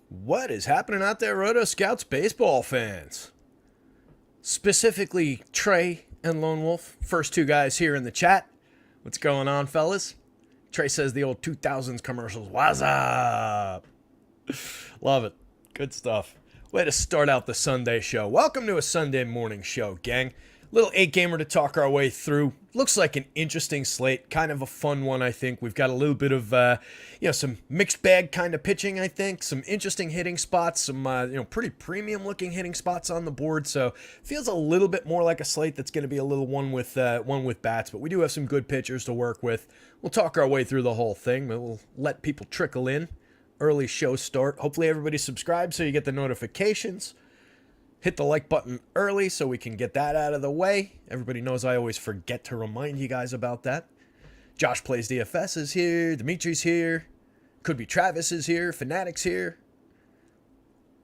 What is happening out there, rotoscouts baseball fans? Specifically, Trey and Lone Wolf, first two guys here in the chat. What's going on, fellas? Trey says the old 2000s commercials. What's up? Love it. Good stuff. Way to start out the Sunday show. Welcome to a Sunday morning show, gang. Little 8-gamer to talk our way through. Looks like an interesting slate. Kind of a fun one, I think. We've got a little bit of, some mixed bag kind of pitching, I think. Some interesting hitting spots. Some, pretty premium looking hitting spots on the board. So, feels a little bit more like a slate that's going to be a little one with bats. But we do have some good pitchers to work with. We'll talk our way through the whole thing. But we'll let people trickle in. Early show start. Hopefully everybody subscribes so you get the notifications. Hit the like button early so we can get that out of the way. Everybody knows I always forget to remind you guys about that. Josh Plays DFS is here. Dimitri's here. Could be Travis is here. Fanatic's here.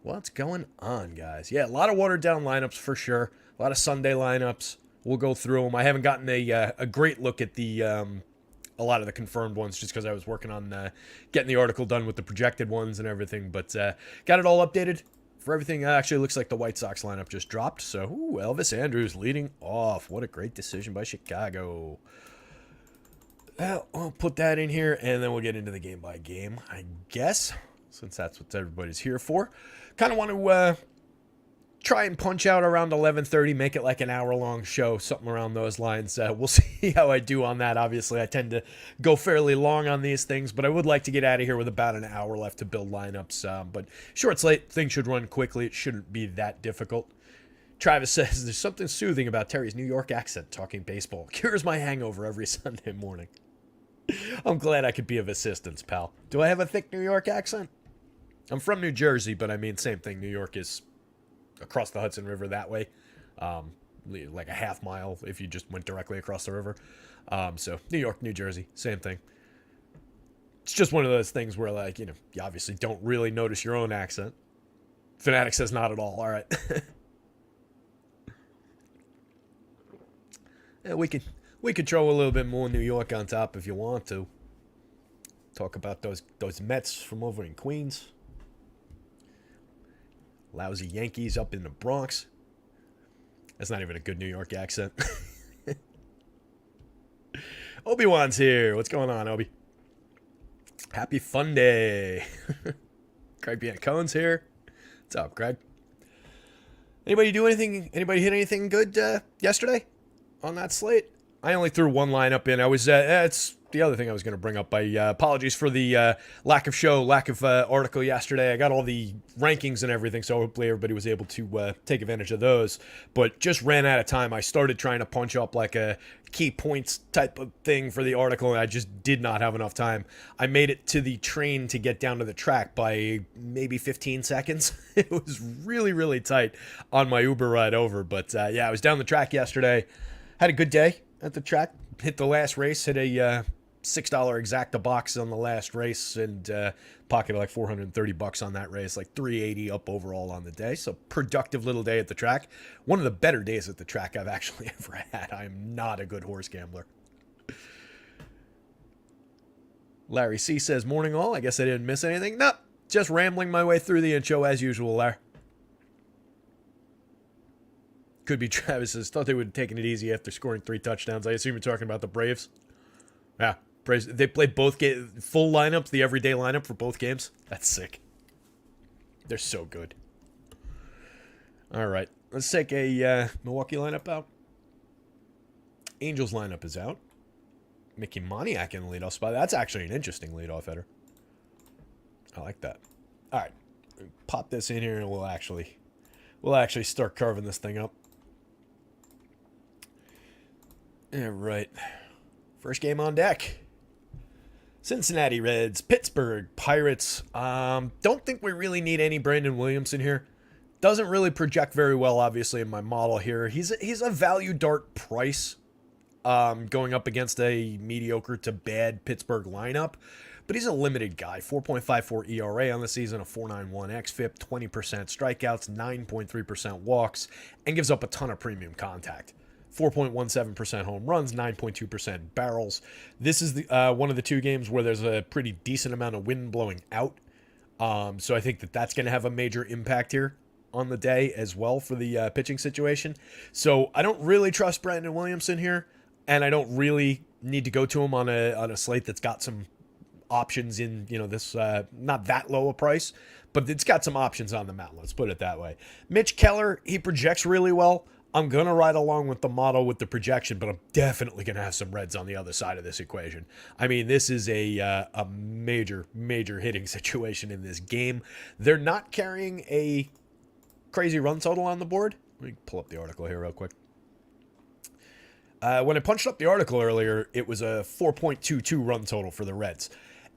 What's going on, guys? Yeah, a lot of watered down lineups for sure. A lot of Sunday lineups. We'll go through them. I haven't gotten a great look at the a lot of the confirmed ones just because I was working on getting the article done with the projected ones and everything. But got it all updated. For everything, actually looks like the White Sox lineup just dropped. So, Elvis Andrus leading off. What a great decision by Chicago. Well, I'll put that in here, and then we'll get into the game by game, I guess, since that's what everybody's here for. Kind of want to try and punch out around 11:30, make it like an hour-long show, something around those lines. We'll see how I do on that. Obviously, I tend to go fairly long on these things, but I would like to get out of here with about an hour left to build lineups. But short slate, things should run quickly. It shouldn't be that difficult. Travis says, there's something soothing about Terry's New York accent talking baseball. Cures my hangover every Sunday morning. I'm glad I could be of assistance, pal. Do I have a thick New York accent? I'm from New Jersey, but I mean, same thing. New York is across the Hudson River that way, like a half mile if you just went directly across the river. So New York, New Jersey, same thing. It's just one of those things where, like, you obviously don't really notice your own accent. Fanatic says not at all. All right. Yeah, we could throw a little bit more New York on top if you want to. Talk about those Mets from over in Queens. Lousy Yankees up in the Bronx. That's not even a good New York accent. Obi-Wan's here. What's going on, Obi? Happy Fun Day. Craig Biancone's here. What's up, Craig? Anybody do anything? Anybody hit anything good yesterday on that slate? I only threw one lineup in. I was it's the other thing I was going to bring up. Apologies for the lack of article yesterday. I got all the rankings and everything, so hopefully everybody was able to take advantage of those. But just ran out of time. I started trying to punch up like a key points type of thing for the article, and I just did not have enough time. I made it to the train to get down to the track by maybe 15 seconds. It was really, really tight on my Uber ride over. But I was down the track yesterday. Had a good day at the track. Hit the last race. Hit a $6 exacta box on the last race, and pocketed like $430 on that race, like $380 up overall on the day. So productive little day at the track. One of the better days at the track I've actually ever had. I am not a good horse gambler. Larry C says, morning all. I guess I didn't miss anything. Nope. Just rambling my way through the intro as usual, Larry. Could be Travis's. Thought they would have taken it easy after scoring 3 touchdowns. I assume you're talking about the Braves. Yeah. They played both full lineups, the everyday lineup for both games. That's sick. They're so good. All right, let's take a Milwaukee lineup out. Angels lineup is out. Mickey Moniak in the leadoff spot. That's actually an interesting leadoff header. I like that. All right, pop this in here and we'll actually start carving this thing up. All right, first game on deck. Cincinnati Reds, Pittsburgh Pirates. Don't think we really need any Brandon Williams in here. Doesn't really project very well, obviously, in my model here. He's a value dart price going up against a mediocre to bad Pittsburgh lineup. But he's a limited guy. 4.54 ERA on the season, a 4.91 xFIP, 20% strikeouts, 9.3% walks, and gives up a ton of premium contact. 4.17% home runs, 9.2% barrels. This is the one of the two games where there's a pretty decent amount of wind blowing out So I think that that's going to have a major impact here on the day as well for the pitching situation. So I don't really trust Brandon Williamson here, and I don't really need to go to him on a slate that's got some options in, this not that low a price, but it's got some options on the mountain. Let's put it that way. Mitch Keller, he projects really well. I'm going to ride along with the model with the projection, but I'm definitely going to have some Reds on the other side of this equation. I mean, this is a major, major hitting situation in this game. They're not carrying a crazy run total on the board. Let me pull up the article here real quick. When I punched up the article earlier, it was a 4.22 run total for the Reds.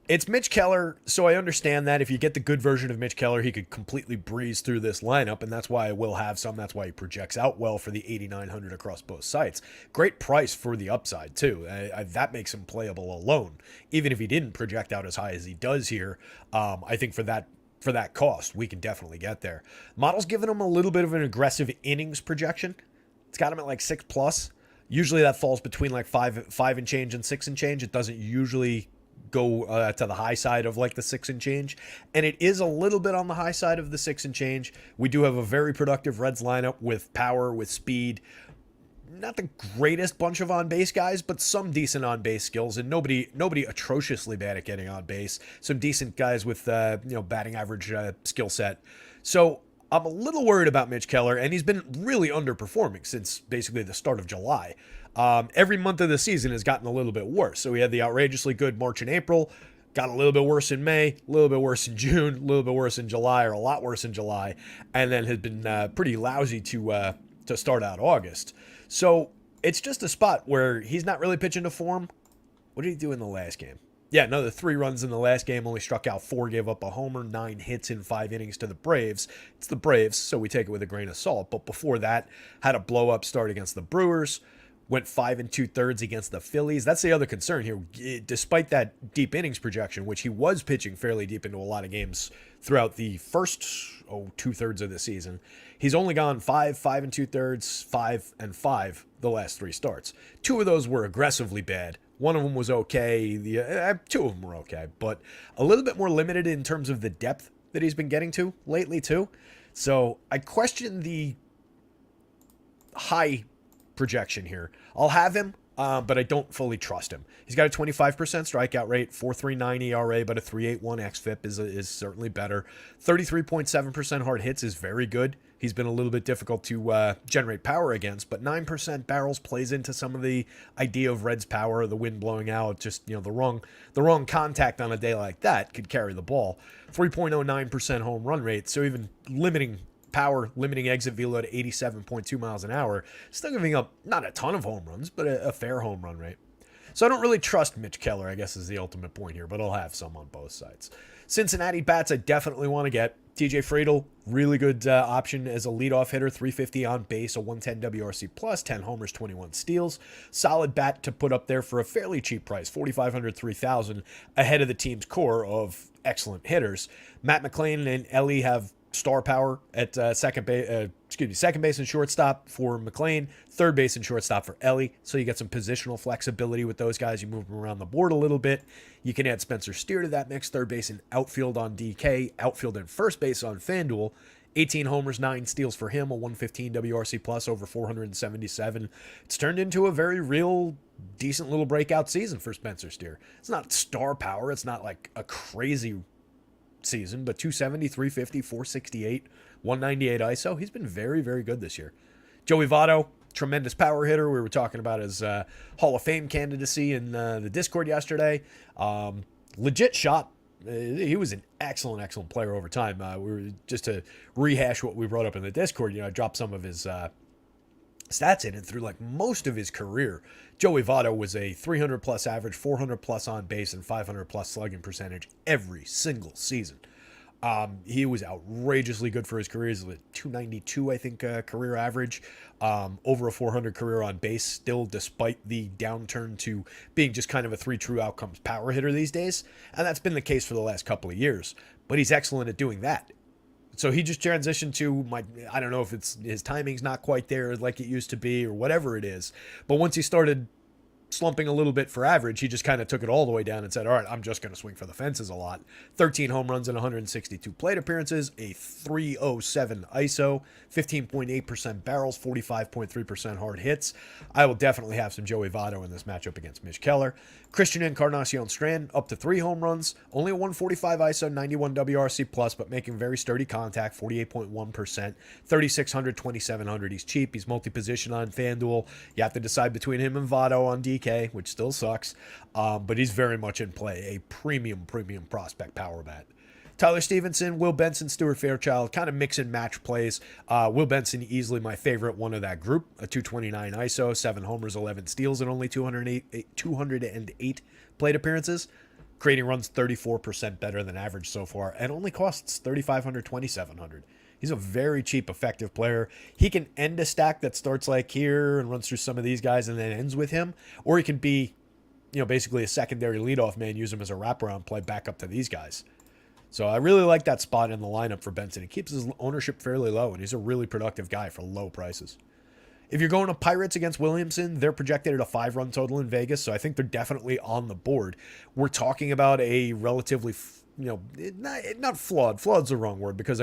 It's Mitch Keller, so I understand that if you get the good version of Mitch Keller, he could completely breeze through this lineup, and that's why I will have some. That's why he projects out well for the 8,900 across both sites. Great price for the upside, too. That makes him playable alone. Even if he didn't project out as high as he does here, I think for that cost, we can definitely get there. Model's giving him a little bit of an aggressive innings projection. It's got him at like 6+. Usually that falls between like 5 and change and 6 and change. It doesn't usually go to the high side of like the 6 and change, and it is a little bit on the high side of the 6 and change. We do have a very productive Reds lineup with power, with speed. Not the greatest bunch of on-base guys, but some decent on-base skills, and nobody atrociously bad at getting on base. Some decent guys with batting average skill set. So I'm a little worried about Mitch Keller, and he's been really underperforming since basically the start of July. Every month of the season has gotten a little bit worse. So we had the outrageously good March and April, got a little bit worse in May, a little bit worse in June, a little bit worse in July, or a lot worse in July, and then has been pretty lousy to start out August. So it's just a spot where he's not really pitching to form. What did he do in the last game? Yeah, another 3 runs in the last game, only struck out 4, gave up a homer, 9 hits in 5 innings to the Braves. It's the Braves, so we take it with a grain of salt. But before that, had a blow-up start against the Brewers, went 5 2/3 against the Phillies. That's the other concern here. Despite that deep innings projection, which he was pitching fairly deep into a lot of games throughout the first 2/3 of the season, he's only gone 5 2/3, 5 and 5 the last 3 starts. 2 of those were aggressively bad. One of them was okay. 2 of them were okay, but a little bit more limited in terms of the depth that he's been getting to lately too. So I question the high projection here. I'll have him, but I don't fully trust him. He's got a 25% strikeout rate, 4.39 ERA, but a 3.81 xFIP is certainly better. 33.7% hard hits is very good. He's been a little bit difficult to generate power against, but 9% barrels plays into some of the idea of Reds power, the wind blowing out, just the wrong contact on a day like that could carry the ball. 3.09% home run rate, so even limiting power, limiting exit velo at 87.2 miles an hour, still giving up not a ton of home runs, but a fair home run rate. So I don't really trust Mitch Keller, I guess is the ultimate point here, but I'll have some on both sides. Cincinnati bats I definitely want to get. TJ Friedl, really good option as a leadoff hitter, 350 on base, a 110 WRC plus, 10 homers, 21 steals. Solid bat to put up there for a fairly cheap price, 4,500, 3,000, ahead of the team's core of excellent hitters. Matt McLain and Ellie have star power at second base and shortstop for McLain, third base and shortstop for Ellie. So you get some positional flexibility with those guys. You move them around the board a little bit. You can add Spencer Steer to that mix, third base and outfield on DK, outfield and first base on FanDuel. 18 homers, 9 steals for him, a 115 WRC plus, over 477. It's turned into a very real, decent little breakout season for Spencer Steer. It's not star power. It's not like a crazy season, but 270, 350, 468, 198 ISO. He's been very, very good this year. Joey Votto, tremendous power hitter. We were talking about his Hall of Fame candidacy in the Discord yesterday. Legit shot. He was an excellent, excellent player over time. We were just to rehash what we brought up in the Discord. I dropped some of his stats in, and through like most of his career, Joey Votto was a 300 plus average, 400 plus on base, and 500 plus slugging percentage every single season. He was outrageously good for his career. He's a 292, I think, career average, over a 400 career on base still, despite the downturn to being just kind of a 3 true outcomes power hitter these days. And that's been the case for the last couple of years, but he's excellent at doing that. So he just transitioned to I don't know if it's his timing's not quite there like it used to be or whatever it is. But once he started slumping a little bit for average. He just kind of took it all the way down and said, all right, I'm just going to swing for the fences a lot. 13 home runs and 162 plate appearances, a 307 ISO, 15.8% barrels, 45.3% hard hits. I will definitely have some Joey Votto in this matchup against Mitch Keller. Christian Encarnacion Strand, up to 3 home runs, only a 145 ISO, 91 WRC plus, but making very sturdy contact, 48.1%, 3,600, 2,700. He's cheap. He's multi-position on FanDuel. You have to decide between him and Votto on DK, which still sucks, but he's very much in play. A premium prospect power bat. Tyler Stevenson, Will Benson, Stuart Fairchild, kind of mix and match plays. Will Benson, easily my favorite one of that group. A 229 ISO, 7 homers, 11 steals, and only 208 plate appearances. Creating runs 34% better than average so far, and only costs 3,500, 2,700. He's a very cheap, effective player. He can end a stack that starts like here and runs through some of these guys and then ends with him, or he can be, basically a secondary leadoff man, use him as a wraparound play back up to these guys. So I really like that spot in the lineup for Benson. It keeps his ownership fairly low, and he's a really productive guy for low prices. If you're going to Pirates against Williamson, they're projected at a 5-run total in Vegas, so I think they're definitely on the board. We're talking about a relatively, not flawed. Flawed's the wrong word, because,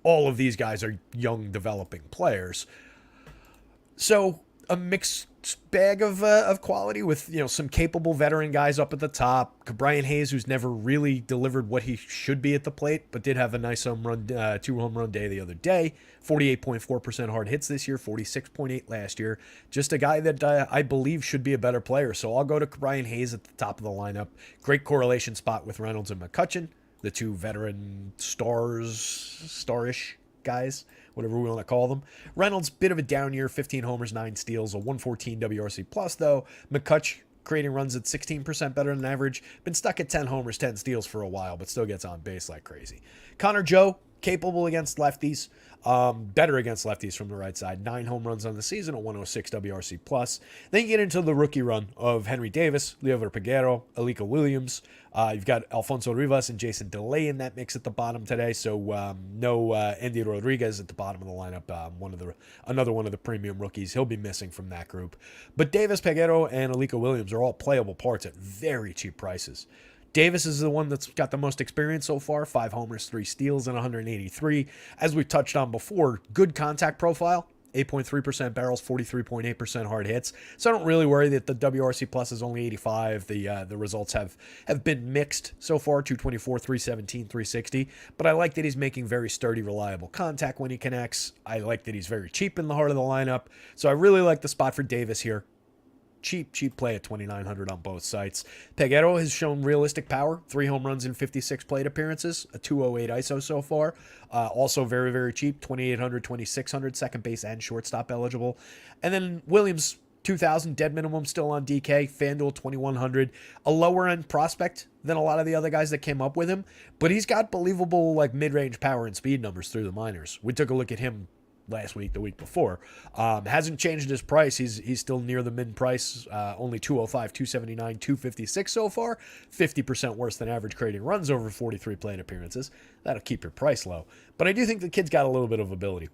all of these guys are young, developing players. So a mixed bag of quality with, some capable veteran guys up at the top. Brian Hayes, who's never really delivered what he should be at the plate, but did have a nice 2 home run day the other day. 48.4% hard hits this year, 46.8 last year. Just a guy that I believe should be a better player. So I'll go to Brian Hayes at the top of the lineup. Great correlation spot with Reynolds and McCutchen, the 2 veteran starish guys, whatever we want to call them. Reynolds, bit of a down year, 15 homers, 9 steals, a 114 WRC plus though. McCutch creating runs at 16% better than average. Been stuck at 10 homers, 10 steals for a while, but still gets on base like crazy. Connor Joe, capable against lefties, better against lefties from the right side. 9 home runs on the season, a 106 WRC plus. Then you get into the rookie run of Henry Davis, Leover Peguero, Alika Williams. You've got Alfonso Rivas and Jason DeLay in that mix at the bottom today. So no Andy Rodriguez at the bottom of the lineup. Another one of the premium rookies. He'll be missing from that group. But Davis, Peguero, and Alika Williams are all playable parts at very cheap prices. Davis is the one that's got the most experience so far. 5 homers, 3 steals, and 183. As we touched on before, good contact profile. 8.3% barrels, 43.8% hard hits. So I don't really worry that the WRC plus is only 85. The results have been mixed so far, 224, 317, 360. But I like that he's making very sturdy, reliable contact when he connects. I like that he's very cheap in the heart of the lineup. So I really like the spot for Davis here. Cheap play at 2,900 on both sites. Peguero has shown realistic power, 3 home runs in 56 plate appearances, a 208 ISO so far. Also very, very cheap, 2,800, 2,600, second base and shortstop eligible. And then Williams, 2,000 dead minimum still on DK, FanDuel 2,100, a lower end prospect than a lot of the other guys that came up with him, but he's got believable mid-range power and speed numbers through the minors. We took a look at him last week, the week before. Hasn't changed his price. He's still near the mid price. Only 205, 279, 256 so far. 50% worse than average creating runs over 43 plate appearances. That'll keep your price low. But I do think the kid's got a little bit of ability.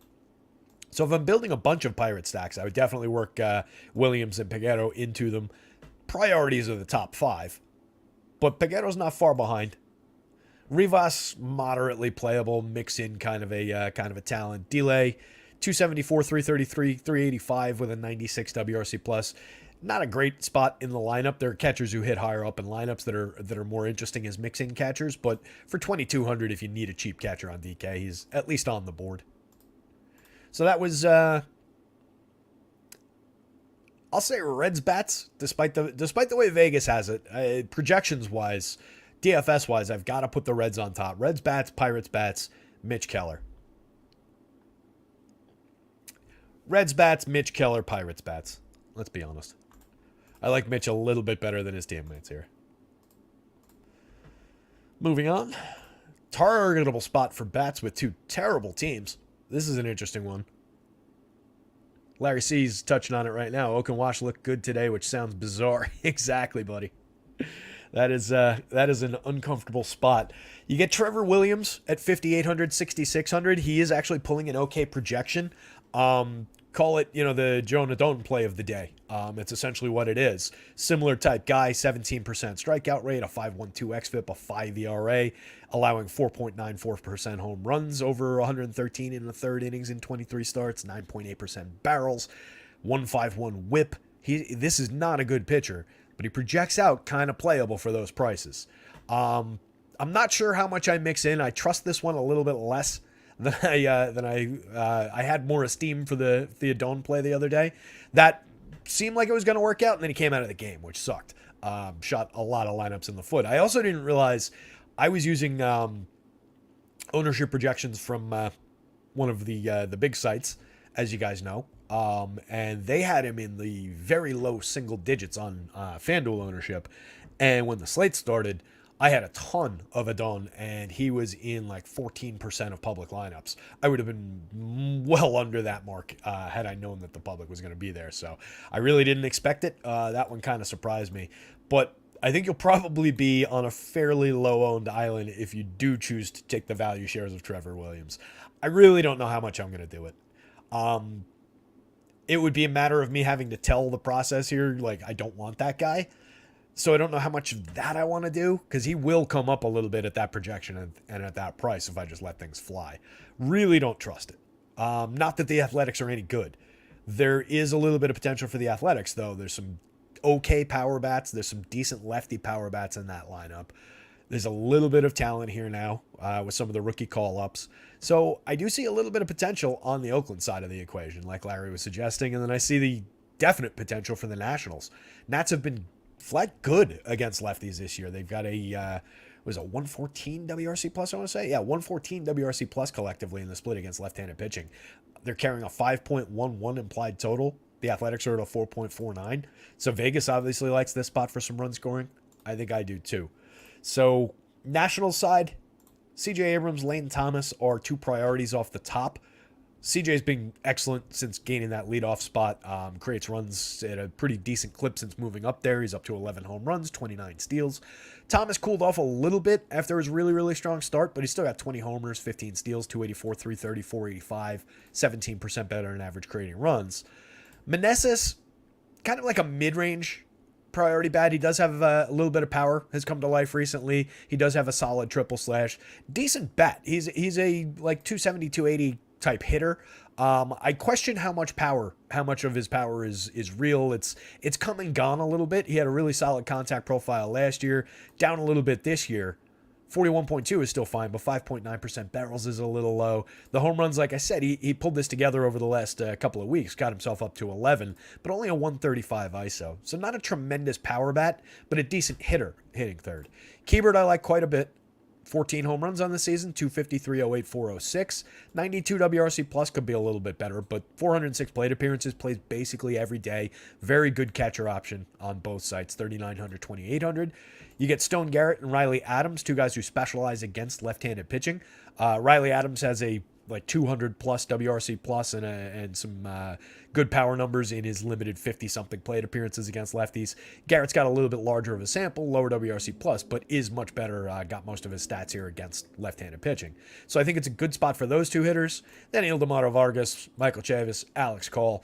So if I'm building a bunch of pirate stacks, I would definitely work Williams and Peguero into them. Priorities are the top 5. But Peguero's not far behind. Rivas, moderately playable, mix in kind of a talent. Delay, 274, 333, 385 with a 96 WRC plus. Not a great spot in the lineup. There are catchers who hit higher up in lineups that are more interesting as mix-in catchers, but for 2,200, if you need a cheap catcher on DK, he's at least on the board. So that was, I'll say Reds bats, despite the way Vegas has it, projections-wise, DFS-wise, I've got to put the Reds on top. Reds bats, Pirates bats, Mitch Keller. Reds bats, Mitch Keller, Pirates bats. Let's be honest. I like Mitch a little bit better than his teammates here. Moving on. Targetable spot for bats with 2 terrible teams. This is an interesting one. Larry C's touching on it right now. Oakenwash looked good today, which sounds bizarre. Exactly, buddy. That is an uncomfortable spot. You get Trevor Williams at 5,800, 6,600. He is actually pulling an okay projection. call it, the Jonah Don play of the day. It's essentially what it is. Similar type guy, 17% strikeout rate, a 5.12 xFIP, a 5 ERA, allowing 4.94% home runs over 113 in the third innings in 23 starts, 9.8% barrels, 151 whip. This is not a good pitcher, but he projects out kind of playable for those prices. I'm not sure how much I mix in. I trust this one a little bit less than I had more esteem for the Theodone play the other day. That seemed like it was going to work out, and then he came out of the game, which sucked. Shot a lot of lineups in the foot. I also didn't realize I was using ownership projections from one of the big sites, as you guys know, and they had him in the very low single digits on FanDuel ownership. And when the slate started, I had a ton of Adon, and he was in like 14% of public lineups. I would have been well under that mark had I known that the public was going to be there. So I really didn't expect it. That one kind of surprised me. But I think you'll probably be on a fairly low-owned island if you do choose to take the value shares of Trevor Williams. I really don't know how much I'm going to do it. It would be a matter of me having to tell the process here, like, I don't want that guy. So I don't know how much of that I want to do, because he will come up a little bit at that projection and at that price if I just let things fly. Really don't trust it. Not that the Athletics are any good. There is a little bit of potential for the Athletics, though. There's some okay power bats. There's some decent lefty power bats in that lineup. There's a little bit of talent here now with some of the rookie call-ups. So I do see a little bit of potential on the Oakland side of the equation, like Larry was suggesting, and then I see the definite potential for the Nationals. Nats have been flat good against lefties this year. They've got a 114 WRC plus, I want to say. Yeah, 114 WRC plus collectively in the split against left-handed pitching. They're carrying a 5.11 implied total. The Athletics are at a 4.49. So Vegas obviously likes this spot for some run scoring. I think I do too. So Nationals side, CJ Abrams, Lane Thomas are two priorities off the top. CJ's been excellent since gaining that leadoff spot. Creates runs at a pretty decent clip since moving up there. He's up to 11 home runs, 29 steals. Thomas cooled off a little bit after his really, really strong start, but he's still got 20 homers, 15 steals, 284, 330, 485, 17% better than average creating runs. Meneses, kind of like a mid-range priority bat. He does have a little bit of power, has come to life recently. He does have a solid triple slash. Decent bat. He's a like 270, 280 type hitter. I question how much of his power is real. It's come and gone a little bit. He had a really solid contact profile last year, down a little bit this year. 41.2 is still fine, but 5.9% barrels is a little low. The home runs, like I said, he pulled this together over the last couple of weeks, got himself up to 11, but only a 135 ISO. So not a tremendous power bat, but a decent hitter hitting third. Keybert I like quite a bit. 14 home runs on the season, 250, 308, 406. 92 WRC plus could be a little bit better, but 406 plate appearances, plays basically every day. Very good catcher option on both sites, 3,900, 2,800. You get Stone Garrett and Riley Adams, two guys who specialize against left-handed pitching. Riley Adams has a 200 plus WRC plus and some good power numbers in his limited 50-something plate appearances against lefties. Garrett's got a little bit larger of a sample, lower WRC plus, but is much better, got most of his stats here against left-handed pitching. So I think it's a good spot for those two hitters. Then Ildemaro Vargas, Michael Chavis, Alex Call.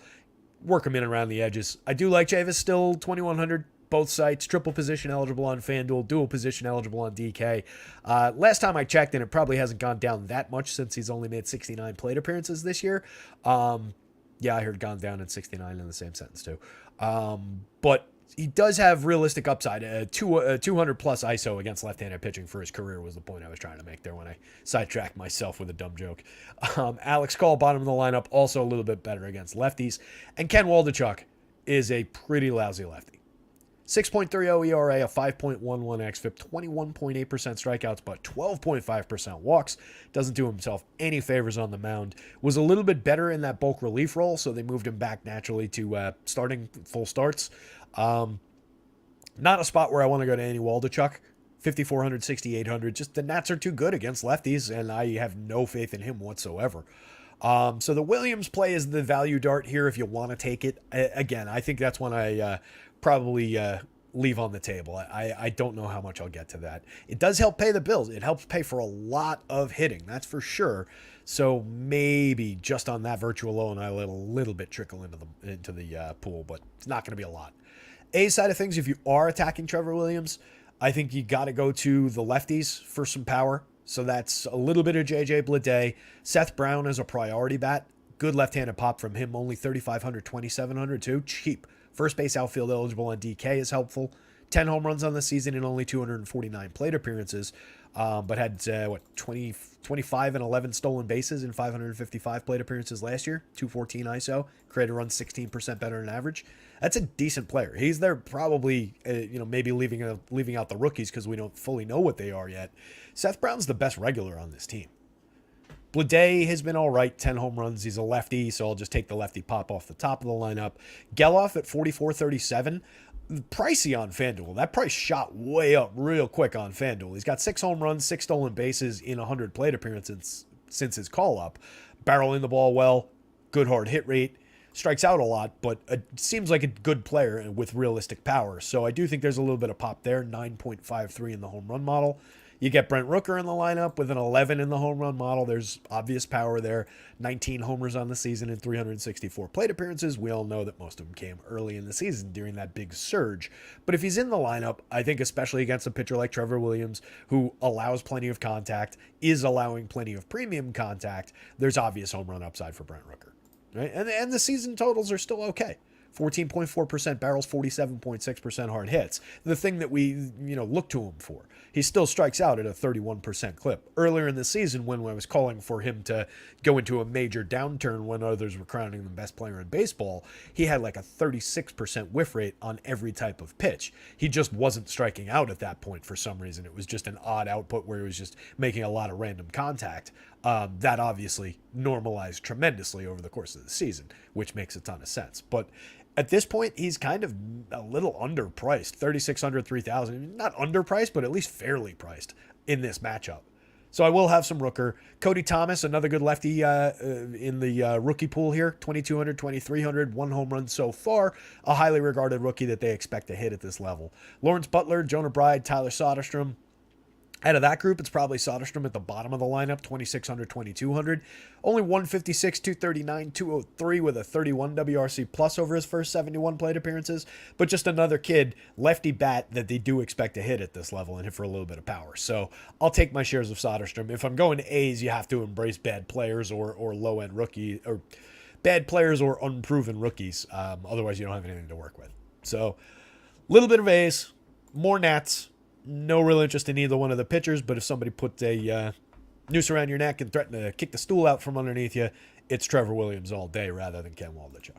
Work them in around the edges. I do like Chavis still, 2,100. Both sites, triple position eligible on FanDuel, dual position eligible on DK. Last time I checked, and it probably hasn't gone down that much since he's only made 69 plate appearances this year. Yeah, I heard gone down in 69 in the same sentence too. But he does have realistic upside. 200 plus ISO against left-handed pitching for his career was the point I was trying to make there when I sidetracked myself with a dumb joke. Alex Call, bottom of the lineup, also a little bit better against lefties. And Ken Waldichuk is a pretty lousy lefty. 6.30 ERA, a 5.11 xFIP, 21.8% strikeouts, but 12.5% walks. Doesn't do himself any favors on the mound. Was a little bit better in that bulk relief role, so they moved him back naturally to starting full starts. Not a spot where I want to go to Andy Waldichuk. 5,400, 6,800. Just the Nats are too good against lefties, and I have no faith in him whatsoever. So the Williams play is the value dart here if you want to take it. Again, I think that's one I probably leave on the table. I don't know how much I'll get to that. It does help pay the bills. It helps pay for a lot of hitting, that's for sure. So maybe just on that virtue alone, I let a little bit trickle into the pool, but it's not going to be a lot. A side of things, if you are attacking Trevor Williams, I think you got to go to the lefties for some power. So that's a little bit of JJ Bleday. Seth Brown is a priority bat. Good left-handed pop from him, only 3,500, 2,700 too. Cheap. First base outfield eligible on DK is helpful. 10 home runs on the season and only 249 plate appearances. But had, 25 and 11 stolen bases in 555 plate appearances last year. 214 ISO. Created runs 16% better than average. That's a decent player. He's there probably, maybe leaving out the rookies because we don't fully know what they are yet. Seth Brown's the best regular on this team. Bleday has been all right, 10 home runs. He's a lefty, so I'll just take the lefty pop off the top of the lineup. Geloff at 44.37. Pricey on FanDuel. That price shot way up real quick on FanDuel. He's got 6 home runs, 6 stolen bases in 100 plate appearances since his call-up. Barreling the ball well, good hard hit rate. Strikes out a lot, but seems like a good player with realistic power. So I do think there's a little bit of pop there, 9.53 in the home run model. You get Brent Rooker in the lineup with an 11 in the home run model. There's obvious power there. 19 homers on the season and 364 plate appearances. We all know that most of them came early in the season during that big surge. But if he's in the lineup, I think especially against a pitcher like Trevor Williams, who allows plenty of contact, is allowing plenty of premium contact, there's obvious home run upside for Brent Rooker. Right? And the season totals are still okay. 14.4% barrels, 47.6% hard hits. The thing that we, look to him for. He still strikes out at a 31% clip. Earlier in the season, when I was calling for him to go into a major downturn when others were crowning him best player in baseball, he had like a 36% whiff rate on every type of pitch. He just wasn't striking out at that point for some reason. It was just an odd output where he was just making a lot of random contact. That obviously normalized tremendously over the course of the season, which makes a ton of sense. But at this point, he's kind of a little underpriced. 3,600, 3,000. Not underpriced, but at least fairly priced in this matchup. So I will have some Rooker. Cody Thomas, another good lefty in the rookie pool here. 2,200, 2,300, 1 home run so far. A highly regarded rookie that they expect to hit at this level. Lawrence Butler, Jonah Bride, Tyler Soderstrom. Out of that group, it's probably Soderstrom at the bottom of the lineup, 2,600, 2,200. Only 156, 239, 203 with a 31 WRC plus over his first 71 plate appearances. But just another kid, lefty bat that they do expect to hit at this level and hit for a little bit of power. So I'll take my shares of Soderstrom. If I'm going to A's, you have to embrace bad players or low-end rookie or bad players or unproven rookies. Otherwise, you don't have anything to work with. So a little bit of A's, more Nats. No real interest in either one of the pitchers, but if somebody puts a noose around your neck and threaten to kick the stool out from underneath you, it's Trevor Williams all day rather than Ken Waldichuk.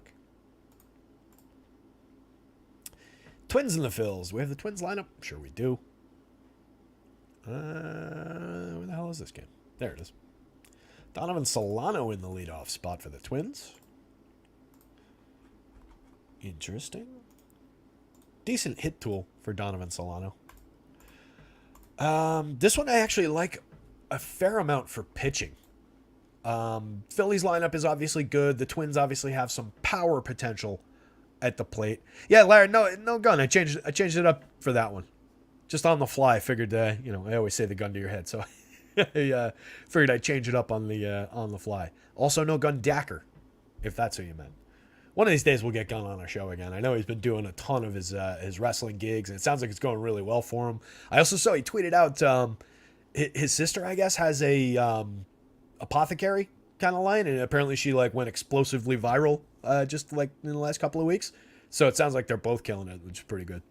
Twins in the Phils. We have the Twins lineup? Sure we do. Where the hell is this game? There it is. Donovan Solano in the leadoff spot for the Twins. Interesting. Decent hit tool for Donovan Solano. This one I actually like a fair amount for pitching. Phillies lineup is obviously good. The Twins obviously have some power potential at the plate. Yeah, Larry, no gun. I changed it up for that one. Just on the fly. I figured, I always say the gun to your head, so I figured I'd change it up on the fly. Also, no gun Dacker, if that's who you meant. One of these days we'll get Gunn on our show again. I know he's been doing a ton of his wrestling gigs, and it sounds like it's going really well for him. I also saw he tweeted out his sister, I guess, has a apothecary kind of line, and apparently she went explosively viral just in the last couple of weeks. So it sounds like they're both killing it, which is pretty good.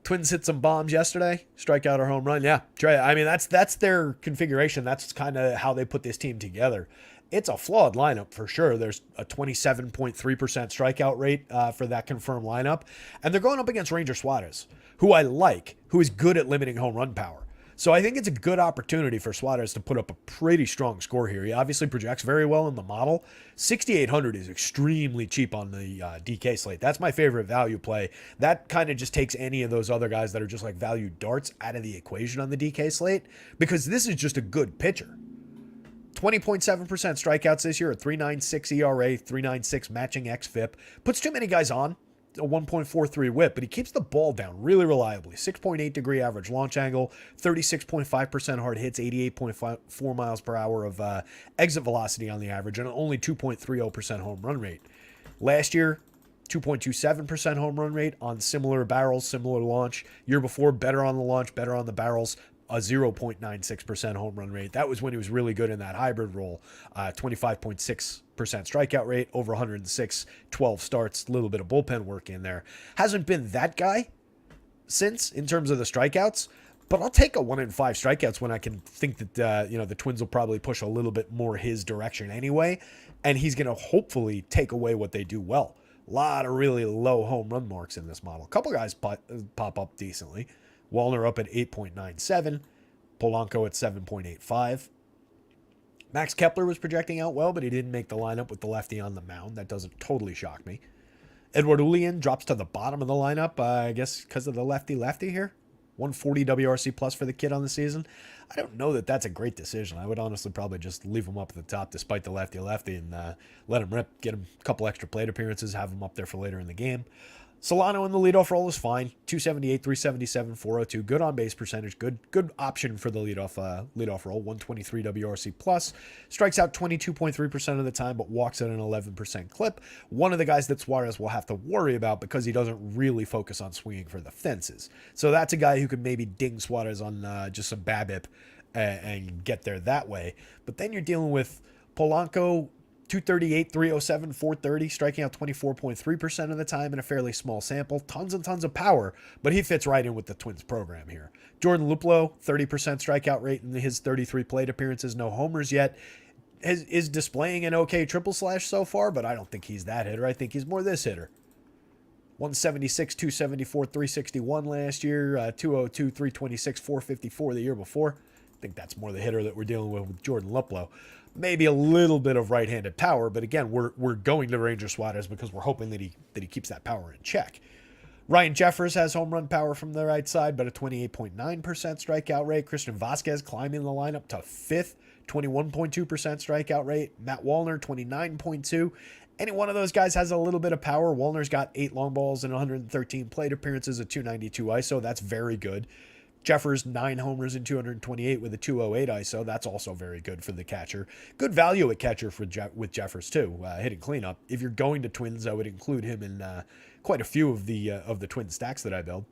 Twins hit some bombs yesterday, strikeout or home run. Yeah, Trey. I mean that's their configuration. That's kind of how they put this team together. It's a flawed lineup for sure. There's a 27.3% strikeout rate for that confirmed lineup. And they're going up against Ranger Suarez, who I like, who is good at limiting home run power. So I think it's a good opportunity for Suarez to put up a pretty strong score here. He obviously projects very well in the model. 6,800 is extremely cheap on the DK slate. That's my favorite value play. That kind of just takes any of those other guys that are just value darts out of the equation on the DK slate, because this is just a good pitcher. 20.7% strikeouts this year, a 3.96 ERA, 3.96 matching xFIP. Puts too many guys on a 1.43 whip, but he keeps the ball down really reliably. 6.8 degree average launch angle, 36.5% hard hits, 88.4 miles per hour of exit velocity on the average, and only 2.30% home run rate. Last year, 2.27% home run rate on similar barrels, similar launch. Year before, better on the launch, better on the barrels, a 0.96% home run rate. That was when he was really good in that hybrid role. 25.6% strikeout rate, over 106, 12 starts, a little bit of bullpen work in there. Hasn't been that guy since in terms of the strikeouts, but I'll take a 1 in 5 strikeouts when I can think that the Twins will probably push a little bit more his direction anyway, and he's going to hopefully take away what they do well. A lot of really low home run marks in this model. A couple guys pop up decently. Wallner up at 8.97, Polanco at 7.85. Max Kepler was projecting out well, but he didn't make the lineup with the lefty on the mound. That doesn't totally shock me. Edward Julian drops to the bottom of the lineup, I guess because of the lefty here. 140 WRC plus for the kid on the season. I don't know that that's a great decision. I would honestly probably just leave him up at the top despite the lefty and let him rip, get him a couple extra plate appearances, have him up there for later in the game. Solano in the leadoff role is fine. 278, 377, 402. Good on base percentage. Good option for the leadoff role. 123 WRC plus. Strikes out 22.3% of the time, but walks at an 11% clip. One of the guys that Suarez will have to worry about because he doesn't really focus on swinging for the fences. So that's a guy who could maybe ding Suarez on just some BABIP and get there that way. But then you're dealing with Polanco, 238, 307, 430, striking out 24.3% of the time in a fairly small sample. Tons and tons of power, but he fits right in with the Twins program here. Jordan Luplow, 30% strikeout rate in his 33 plate appearances, no homers yet. Is displaying an okay triple slash so far, but I don't think he's that hitter. I think he's more this hitter. 176, 274, 361 last year, 202, 326, 454 the year before. I think that's more the hitter that we're dealing with Jordan Luplow. Maybe a little bit of right-handed power, but again, we're going to Ranger Suarez because we're hoping that he keeps that power in check. Ryan Jeffers has home run power from the right side, but a 28.9% strikeout rate. Christian Vasquez climbing the lineup to 5th, 21.2% strikeout rate. Matt Wallner, 29.2%. Any one of those guys has a little bit of power. Wallner's got 8 long balls and 113 plate appearances, a 292 ISO. That's very good. Jeffers, 9 homers and 228 with a 208 ISO. That's also very good for the catcher. Good value at catcher with Jeffers, too, hitting cleanup. If you're going to Twins, I would include him in quite a few of the Twin stacks that I build.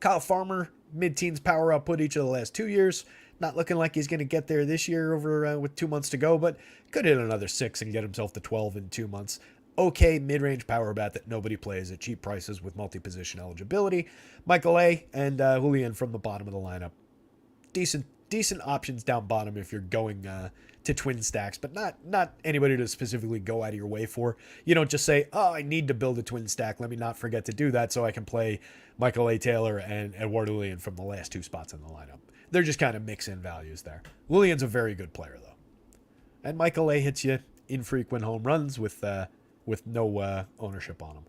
Kyle Farmer, mid-teens power output each of the last 2 years. Not looking like he's going to get there this year with 2 months to go, but could hit another 6 and get himself to 12 in 2 months. Okay mid-range power bat that nobody plays at cheap prices with multi-position eligibility. Michael A. and Julian from the bottom of the lineup. Decent options down bottom if you're going to Twin stacks, but not anybody to specifically go out of your way for. You don't just say, oh, I need to build a Twin stack. Let me not forget to do that so I can play Michael A. Taylor and Edward Julian from the last 2 spots in the lineup. They're just kind of mix-in values there. Julian's a very good player, though. And Michael A. hits you infrequent home runs with no ownership on them.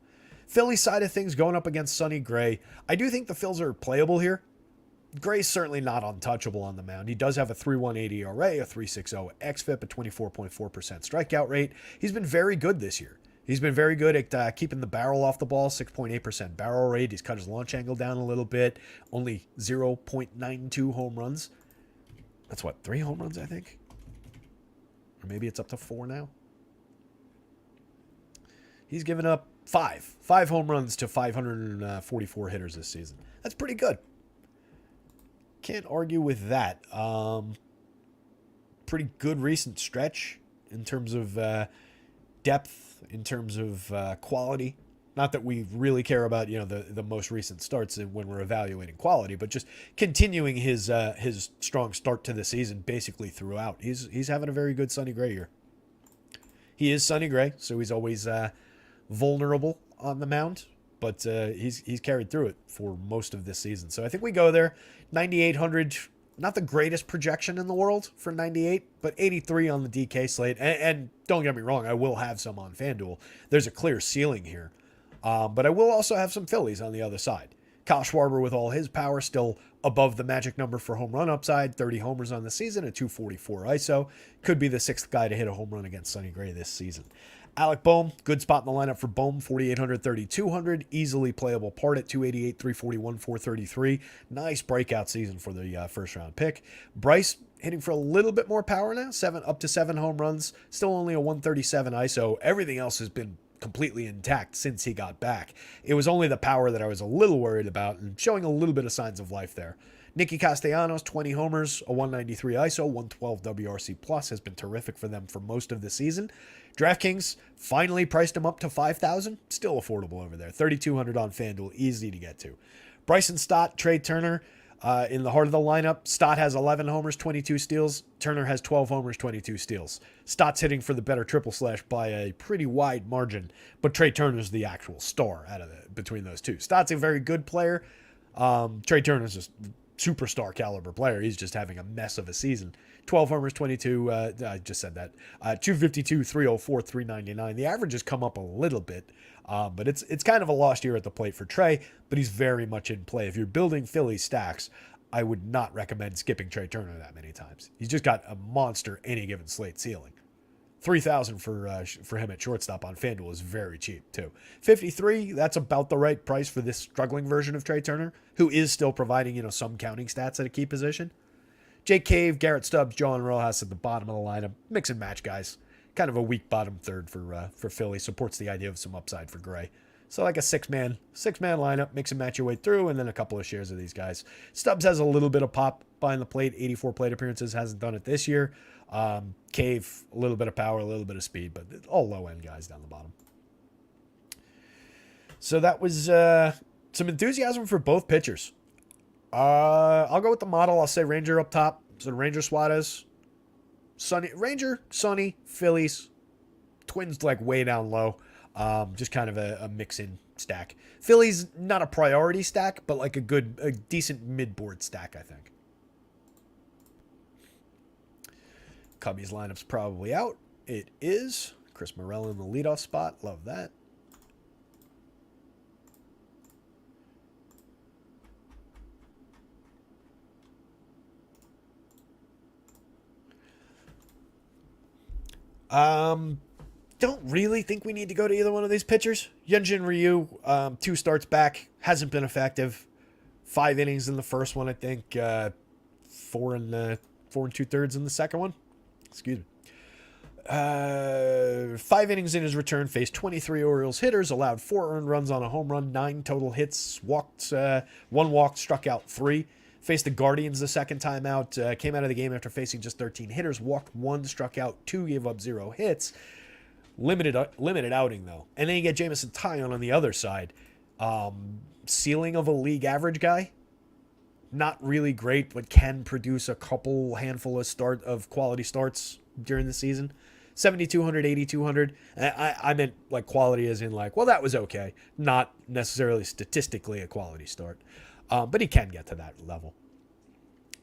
Philly side of things going up against Sonny Gray. I do think the Phils are playable here. Gray's certainly not untouchable on the mound. He does have a 3.18 ERA, a 3.60 xFIP, a 24.4% strikeout rate. He's been very good this year. He's been very good at keeping the barrel off the ball, 6.8% barrel rate. He's cut his launch angle down a little bit, only 0.92 home runs. That's 3 home runs, I think? Or maybe it's up to 4 now? He's given up 5 home runs to 544 hitters this season. That's pretty good. Can't argue with that. Pretty good recent stretch in terms of depth, in terms of quality. Not that we really care about the most recent starts when we're evaluating quality, but just continuing his strong start to the season basically throughout. He's having a very good Sonny Gray year. He is Sonny Gray, so he's always vulnerable on the mound, but he's carried through it for most of this season. So I think we go there. 9,800, not the greatest projection in the world for 98, but 83 on the DK slate. And don't get me wrong, I will have some on FanDuel. There's a clear ceiling here. But I will also have some Phillies on the other side. Kyle Schwarber with all his power still above the magic number for home run upside, 30 homers on the season, a 244 ISO. Could be the 6th guy to hit a home run against Sonny Gray this season. Alec Boehm, good spot in the lineup for Boehm, 4,800, 3,200. Easily playable part at 288, 341, 433. Nice breakout season for the first round pick. Bryce hitting for a little bit more power now, up to 7 home runs. Still only a 137 ISO. Everything else has been completely intact since he got back. It was only the power that I was a little worried about, and showing a little bit of signs of life there. Nicky Castellanos, 20 homers, a 193 ISO, 112 WRC+, has been terrific for them for most of the season. DraftKings finally priced him up to 5,000, still affordable over there. 3,200 on FanDuel, easy to get to. Bryson Stott, Trey Turner, in the heart of the lineup. Stott has 11 homers, 22 steals. Turner has 12 homers, 22 steals. Stott's hitting for the better triple slash by a pretty wide margin, but Trey Turner's the actual star between those two. Stott's a very good player. Trey Turner's just superstar caliber player. He's just having a mess of a season. 12 homers, 22. I just said that. 252, 304, 399. The average has come up a little bit, but it's kind of a lost year at the plate for Trey, but he's very much in play. If you're building Philly stacks, I would not recommend skipping Trey Turner that many times. He's just got a monster any given slate ceiling. 3,000 for him at shortstop on FanDuel is very cheap too. 53, that's about the right price for this struggling version of Trey Turner, who is still providing, some counting stats at a key position. Jake Cave, Garrett Stubbs, John Rojas at the bottom of the lineup. Mix and match guys. Kind of a weak bottom third for Philly. Supports the idea of some upside for Gray. So like a six-man lineup, mix and match your way through, and then a couple of shares of these guys. Stubbs has a little bit of pop behind the plate, 84 plate appearances, hasn't done it this year. Cave, a little bit of power, a little bit of speed, but all low-end guys down the bottom. So that was some enthusiasm for both pitchers. I'll go with the model. I'll say Ranger up top. So Ranger Suarez, Ranger, Sonny, Phillies, Twins like way down low. Just kind of a mix-in stack. Phillies, not a priority stack, but like a decent mid-board stack, I think. Cubbies lineup's probably out. It is. Chris Morel in the leadoff spot. Love that. Don't really think we need to go to either one of these pitchers. Hyunjin Ryu, 2 starts back, hasn't been effective. 5 innings in the first one, I think. 4 and 2/3 in the second one. Excuse me. 5 innings in his return, faced 23 Orioles hitters, allowed 4 earned runs on a home run, 9 total hits, walked 1 walk, struck out 3. Faced the Guardians the second time out, came out of the game after facing just 13 hitters, walked 1, struck out 2, gave up 0 hits. Limited outing though. And then you get Jameson Taillon on the other side. Ceiling of a league average guy. Not really great, but can produce a handful of quality starts during the season. 7,200, 8,200. I meant like quality as in like, well, that was okay. Not necessarily statistically a quality start. But he can get to that level.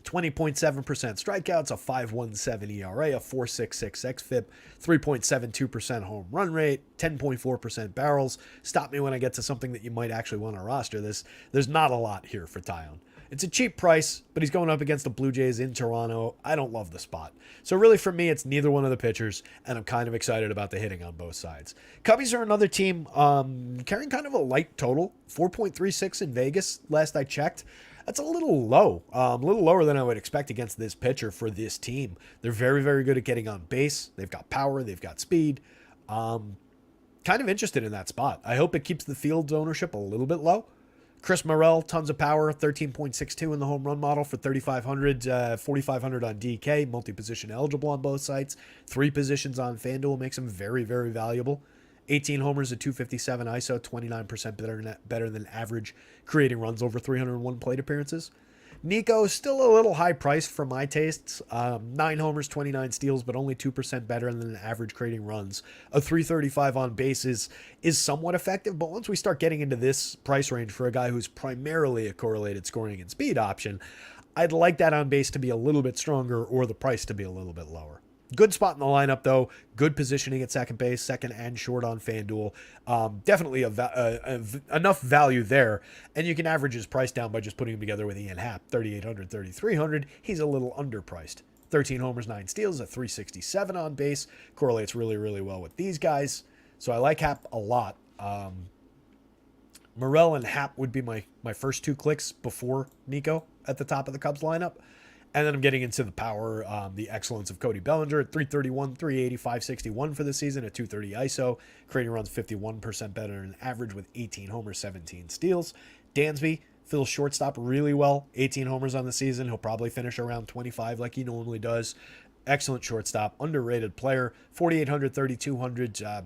20.7% strikeouts, a 5.17 ERA, a 4.66 xFIP, 3.72% home run rate, 10.4% barrels. Stop me when I get to something that you might actually want to roster this. There's not a lot here for Taillon. It's a cheap price, but he's going up against the Blue Jays in Toronto. I don't love the spot. So really for me, it's neither one of the pitchers, and I'm kind of excited about the hitting on both sides. Cubbies are another team carrying kind of a light total, 4.36 in Vegas last I checked. That's a little low, a little lower than I would expect against this pitcher for this team. They're very, very good at getting on base. They've got power. They've got speed. Kind of interested in that spot. I hope it keeps the field's ownership a little bit low. Chris Morel, tons of power, 13.62 in the home run model for 3,500, 4,500 on DK, multi-position eligible on both sites. 3 positions on FanDuel makes him very, very valuable. 18 homers at 257 ISO, 29% better than average, creating runs over 301 plate appearances. Nico, still a little high priced for my tastes. 9 homers, 29 steals, but only 2% better than average creating runs. A 335 on bases is somewhat effective, but once we start getting into this price range for a guy who's primarily a correlated scoring and speed option, I'd like that on base to be a little bit stronger or the price to be a little bit lower. Good spot in the lineup, though. Good positioning at second base, second and short on FanDuel. Definitely enough value there. And you can average his price down by just putting him together with Ian Happ, 3,800, 3,300. He's a little underpriced. 13 homers, 9 steals, a 367 on base. Correlates really, really well with these guys. So I like Hap a lot. Morel and Hap would be my first two clicks before Nico at the top of the Cubs lineup. And then I'm getting into the power, the excellence of Cody Bellinger at 331, 380, 561 for the season at 230 ISO. Creating runs 51% better than average with 18 homers, 17 steals. Dansby fills shortstop really well. 18 homers on the season. He'll probably finish around 25 like he normally does. Excellent shortstop, underrated player. 4,800, 3,200, a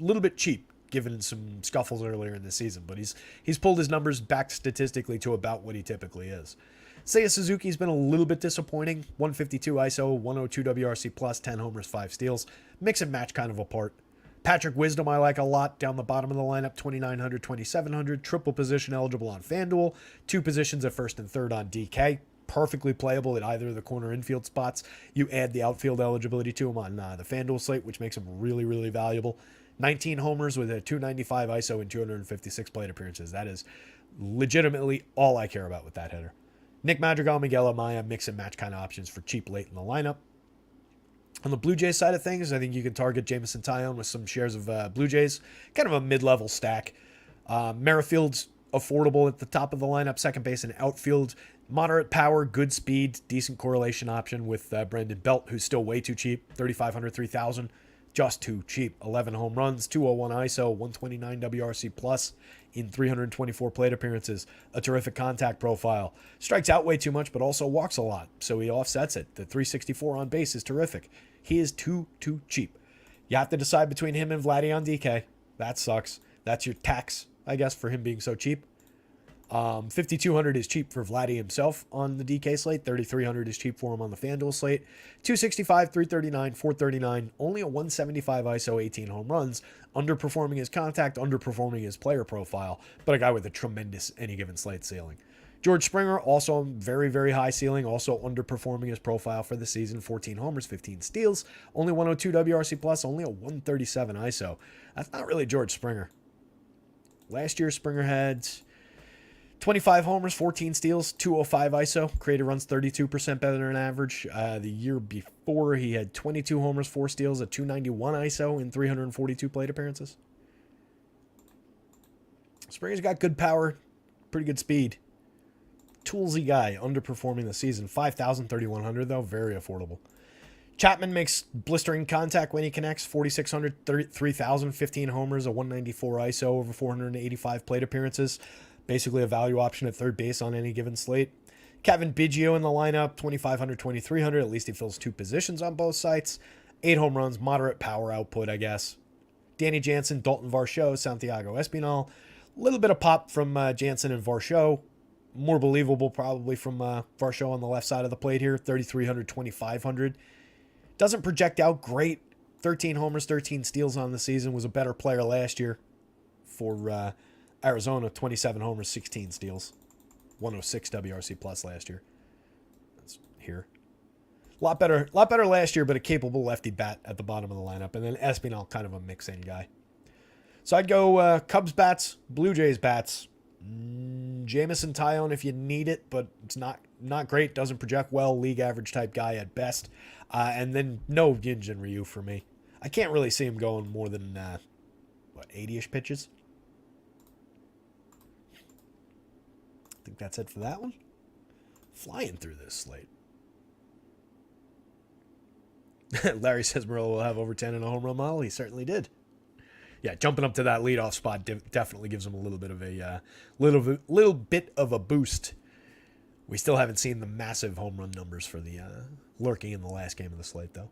little bit cheap given some scuffles earlier in the season, but he's pulled his numbers back statistically to about what he typically is. Seiya Suzuki's been a little bit disappointing. 152 ISO, 102 WRC plus, 10 homers, 5 steals. Mix and match kind of apart. Patrick Wisdom I like a lot down the bottom of the lineup, 2,900, 2,700. Triple position eligible on FanDuel. 2 positions at first and third on DK. Perfectly playable at either of the corner infield spots. You add the outfield eligibility to him on the FanDuel slate, which makes him really, really valuable. 19 homers with a 295 ISO and 256 plate appearances. That is legitimately all I care about with that hitter. Nick Madrigal, Miguel Amaya, mix and match kind of options for cheap late in the lineup. On the Blue Jays side of things, I think you can target Jameson Taillon with some shares of Blue Jays. Kind of a mid-level stack. Merrifield's affordable at the top of the lineup, second base and outfield. Moderate power, good speed, decent correlation option with Brandon Belt, who's still way too cheap. 3,500, 3,000. Just too cheap. 11 home runs, 201 ISO, 129 WRC plus in 324 plate appearances. A terrific contact profile. Strikes out way too much, but also walks a lot, so he offsets it. The 364 on base is terrific. He is too cheap. You have to decide between him and Vladdy on DK. That sucks. That's your tax, I guess, for him being so cheap. 5,200 is cheap for Vladdy himself on the DK slate. 3,300 is cheap for him on the FanDuel slate. 265, 339, 439. Only a 175 ISO, 18 home runs. Underperforming his contact, underperforming his player profile, but a guy with a tremendous any given slate ceiling. George Springer, also very, very high ceiling, also underperforming his profile for the season. 14 homers, 15 steals. Only 102 WRC plus, only a 137 ISO. That's not really George Springer. Last year, Springer had 25 homers, 14 steals, 205 ISO. Created runs 32% better than average. The year before, he had 22 homers, 4 steals, a 291 ISO in 342 plate appearances. Springer's got good power, pretty good speed. Toolsy guy, underperforming the season. 5,000, 3,100 though, very affordable. Chapman makes blistering contact when he connects. 4,600, 3,000, 15 homers, a 194 ISO over 485 plate appearances. Basically a value option at third base on any given slate. Kevin Biggio in the lineup, 2,500, 2,300. At least he fills 2 positions on both sites. 8 home runs, moderate power output, I guess. Danny Jansen, Dalton Varsho, Santiago Espinal. A little bit of pop from Jansen and Varsho. More believable probably from Varsho on the left side of the plate here. 3,300, 2,500. Doesn't project out great. 13 homers, 13 steals on the season. Was a better player last year for Arizona. 27 homers, 16 steals. 106 WRC plus last year. That's here. Lot better last year, but a capable lefty bat at the bottom of the lineup. And then Espinal, kind of a mix-in guy. So I'd go Cubs bats, Blue Jays bats. Jameson Taillon if you need it, but it's not great. Doesn't project well. League average type guy at best. And then no Yinjin Ryu for me. I can't really see him going more than 80-ish pitches. I think that's it for that one. Flying through this slate. Larry says Murillo will have over 10 in a home run model. He certainly did. Yeah, jumping up to that leadoff spot definitely gives him a little bit of a little bit of a boost. We still haven't seen the massive home run numbers for the lurking in the last game of the slate, though.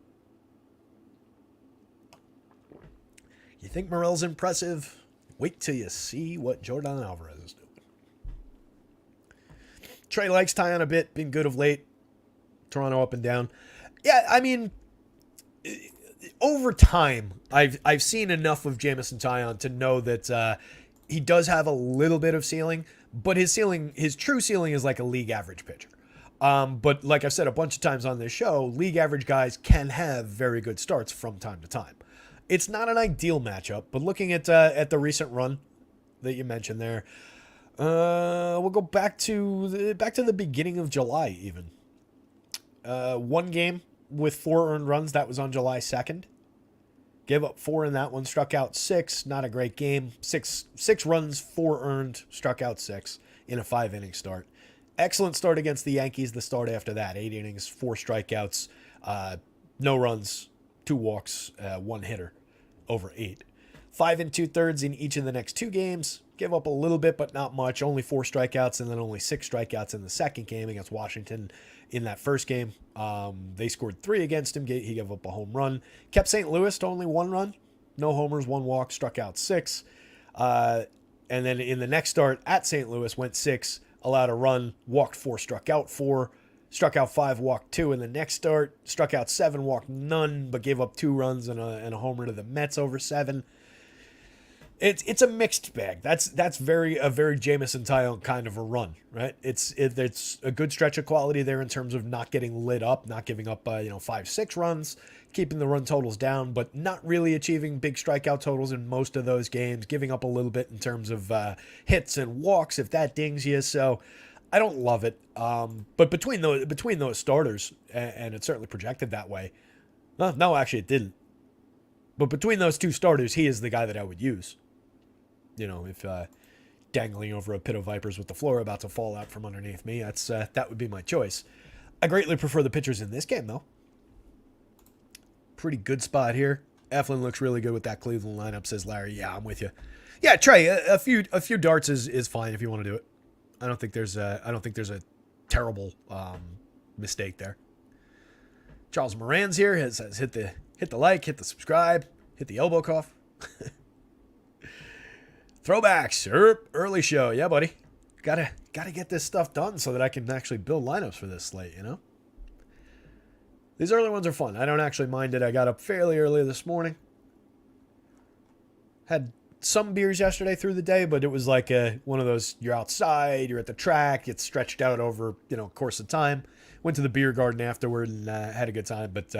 You think Morel's impressive? Wait till you see what Jordan Alvarez is doing. Trey likes Taillon a bit, been good of late. Toronto up and down. Yeah, I mean, over time, I've seen enough of Jameson Taillon to know that he does have a little bit of ceiling, but his true ceiling is like a league average pitcher. But like I've said a bunch of times on this show, league average guys can have very good starts from time to time. It's not an ideal matchup, but looking at the recent run that you mentioned there, we'll go back to the beginning of July even. One game with 4 earned runs, that was on July 2nd. Gave up 4 in that one, struck out 6. Not a great game. Six runs, 4 earned, struck out 6 in a 5-inning start. Excellent start against the Yankees. The start after that, 8 innings, 4 strikeouts, no runs, 2 walks, 1 hitter, over 8. 5 2/3 in each of the next 2 games. Give up a little bit, but not much. Only 4 strikeouts, and then only 6 strikeouts in the second game against Washington. In that first game, they scored 3 against him. He gave up a home run. Kept St. Louis to only 1 run. No homers, 1 walk, struck out 6. And then in the next start at St. Louis, went 6, allowed a run, walked 4, struck out 4. Struck out 5, walked 2 in the next start. Struck out 7, walked none, but gave up 2 runs and a homer to the Mets over 7. It's a mixed bag. That's a very Jameson Taillon kind of a run, right? It's a good stretch of quality there in terms of not getting lit up, not giving up 5-6 runs, keeping the run totals down, but not really achieving big strikeout totals in most of those games, giving up a little bit in terms of hits and walks if that dings you. So I don't love it. But between those starters, and it certainly projected that way. No, actually it didn't. But between those 2 starters, he is the guy that I would use. If dangling over a pit of vipers with the floor about to fall out from underneath me, that would be my choice. I greatly prefer the pitchers in this game, though. Pretty good spot here. Eflin looks really good with that Cleveland lineup, says Larry. Yeah, I'm with you. Yeah, Trey, a few darts is fine if you want to do it. I don't think there's a terrible mistake there. Charles Moran's here has hit the like, hit the subscribe, hit the elbow cough. Throwbacks, early show. Yeah, buddy. Gotta get this stuff done so that I can actually build lineups for this slate, These early ones are fun. I don't actually mind it. I got up fairly early this morning. Had some beers yesterday through the day, but it was like one of those, you're outside, you're at the track, it's stretched out over, course of time. Went to the beer garden afterward and had a good time. But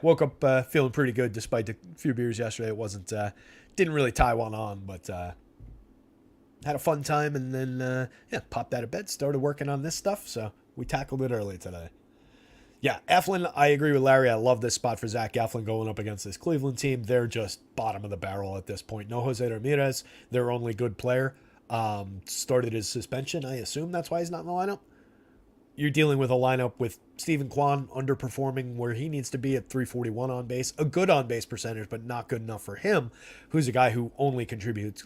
woke up feeling pretty good despite a few beers yesterday. It wasn't, didn't really tie one on, but had a fun time, and then popped out of bed, started working on this stuff, so we tackled it early today. Yeah, Eflin, I agree with Larry. I love this spot for Zach Eflin going up against this Cleveland team. They're just bottom of the barrel at this point. No Jose Ramirez, their only good player. Started his suspension. I assume that's why he's not in the lineup. You're dealing with a lineup with Steven Kwan underperforming where he needs to be at 341 on base. A good on base percentage, but not good enough for him, who's a guy who only contributes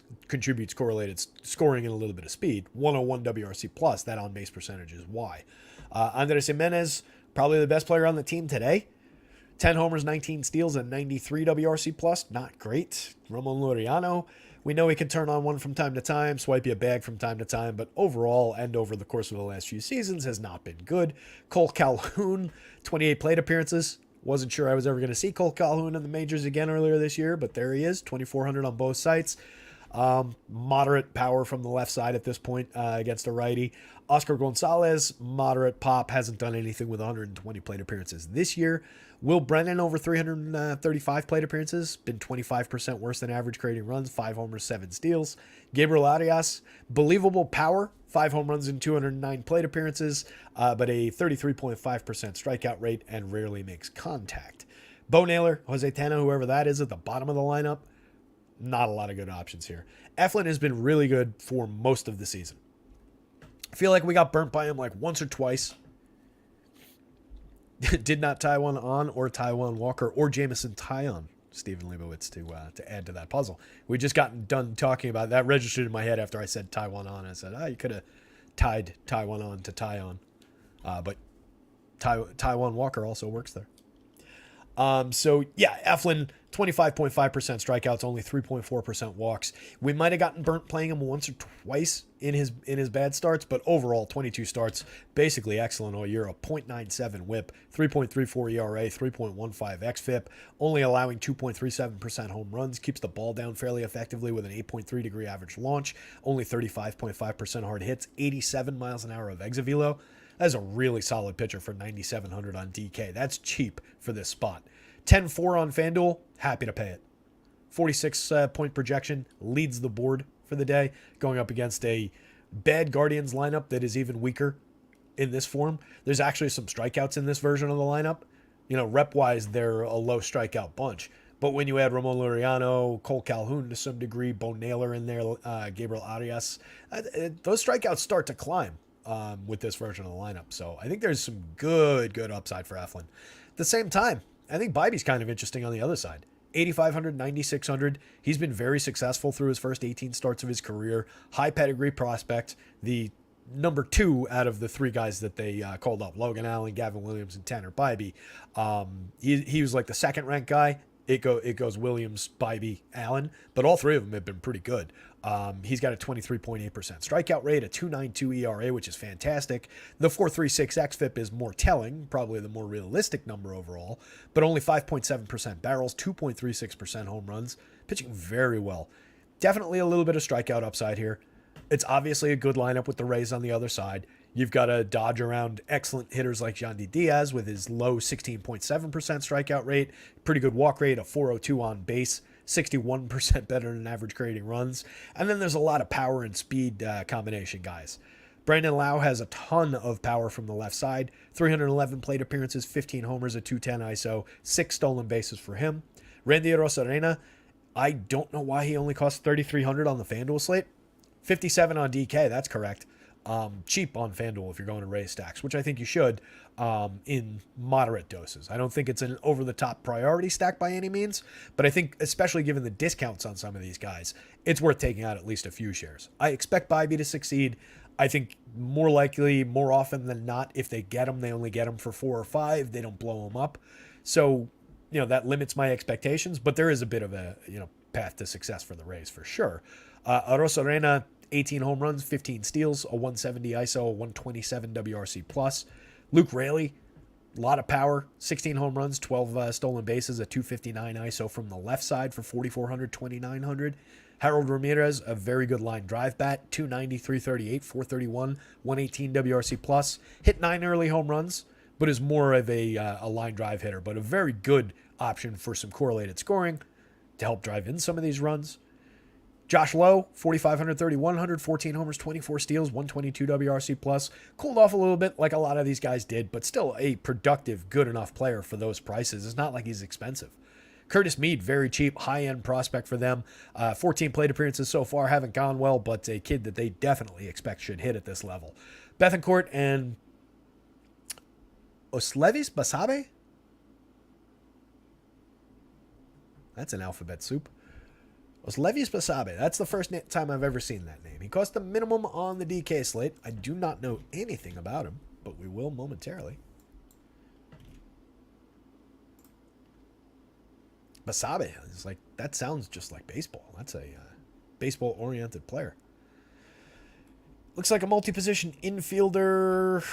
correlated scoring and a little bit of speed. 101 WRC plus, that on base percentage is why. Andres Jimenez, probably the best player on the team today. 10 homers, 19 steals, and 93 WRC plus. Not great. Ramon Laureano, we know he can turn on one from time to time, swipe you a bag from time to time, but overall and over the course of the last few seasons has not been good. Cole Calhoun, 28 plate appearances. Wasn't sure I was ever going to see Cole Calhoun in the majors again earlier this year, but there he is, 2,400 on both sites. Moderate power from the left side at this point against a righty. Oscar Gonzalez, moderate pop, hasn't done anything with 120 plate appearances this year. Will Brennan, over 335 plate appearances, been 25% worse than average, creating runs, 5 homers, 7 steals. Gabriel Arias, believable power, 5 home runs in 209 plate appearances, but a 33.5% strikeout rate and rarely makes contact. Bo Naylor, Jose Tena, whoever that is at the bottom of the lineup, not a lot of good options here. Eflin has been really good for most of the season. I feel like we got burnt by him like once or twice. Did not tie one on, or Taijuan Walker, or Jameson Taillon, Stephen Leibowitz, to add to that puzzle. We just got done talking about that. Registered in my head after I said Taijuan on. I said, you could have tied Taijuan on to Taillon. But Taijuan Walker also works there. Eflin, 25.5% strikeouts, only 3.4% walks. We might have gotten burnt playing him once or twice in his bad starts, but overall, 22 starts, basically excellent all year. A .97 whip, 3.34 ERA, 3.15 xFIP, only allowing 2.37% home runs, keeps the ball down fairly effectively with an 8.3 degree average launch, only 35.5% hard hits, 87 miles an hour of exit velo. That's a really solid pitcher for 9,700 on DK. That's cheap for this spot. 10-4 on FanDuel, happy to pay it. 46 point projection, leads the board for the day, going up against a bad Guardians lineup that is even weaker in this form. There's actually some strikeouts in this version of the lineup. Rep-wise, they're a low strikeout bunch, But when you add Ramon Laureano, Cole Calhoun to some degree, Bo Naylor in there, Gabriel Arias, those strikeouts start to climb with this version of the lineup. So I think there's some good upside for Eflin. At the same time, I think Bibey's kind of interesting on the other side. 8,500, 9,600. He's been very successful through his first 18 starts of his career. High pedigree prospect. The number 2 out of the 3 guys that they called up, Logan Allen, Gavin Williams, and Tanner Bibee. He was like the second ranked guy. It goes Williams, Bibee, Allen, but all 3 of them have been pretty good. He's got a 23.8% strikeout rate, a 2.92 ERA, which is fantastic. The 4.36 xFIP is more telling, probably the more realistic number overall, but only 5.7% barrels, 2.36% home runs, pitching very well. Definitely a little bit of strikeout upside here. It's obviously a good lineup with the Rays on the other side. You've got to dodge around excellent hitters like Yandy Diaz with his low 16.7% strikeout rate, pretty good walk rate, a 402 on base, 61% better than average creating runs. And then there's a lot of power and speed combination guys. Brandon Lau has a ton of power from the left side, 311 plate appearances, 15 homers, a 210 ISO, 6 stolen bases for him. Randy Arozarena, I don't know why he only costs $3,300 on the FanDuel slate. 57 on DK, that's correct. Cheap on FanDuel if you're going to raise stacks, which I think you should in moderate doses. I don't think it's an over-the-top priority stack by any means, but I think especially given the discounts on some of these guys, it's worth taking out at least a few shares. I expect Bibee to succeed. I think more likely, more often than not, if they get him, they only get him for 4 or 5. They don't blow him up. So, that limits my expectations, but there is a bit of a, path to success for the Rays for sure. Arozarena, 18 home runs, 15 steals, a 170 ISO, a 127 WRC plus. Luke Raley, a lot of power, 16 home runs, 12 stolen bases, a 259 ISO from the left side for 4,400, 2,900. Harold Ramirez, a very good line drive bat, 290, 338, 431, 118 WRC plus. Hit 9 early home runs, but is more of a line drive hitter, but a very good option for some correlated scoring to help drive in some of these runs. Josh Lowe, 4,500, 3,100, 14 homers, 24 steals, 122 WRC plus. Cooled off a little bit like a lot of these guys did, but still a productive, good enough player for those prices. It's not like he's expensive. Curtis Mead, very cheap, high-end prospect for them. 14 plate appearances so far, haven't gone well, but a kid that they definitely expect should hit at this level. Bethancourt and Oslevis Basabe? That's an alphabet soup. Oslevis Basabe. That's the first time I've ever seen that name. He cost the minimum on the DK slate. I do not know anything about him, but we will momentarily. Basabe is like, that sounds just like baseball. That's a baseball-oriented player. Looks like a multi-position infielder.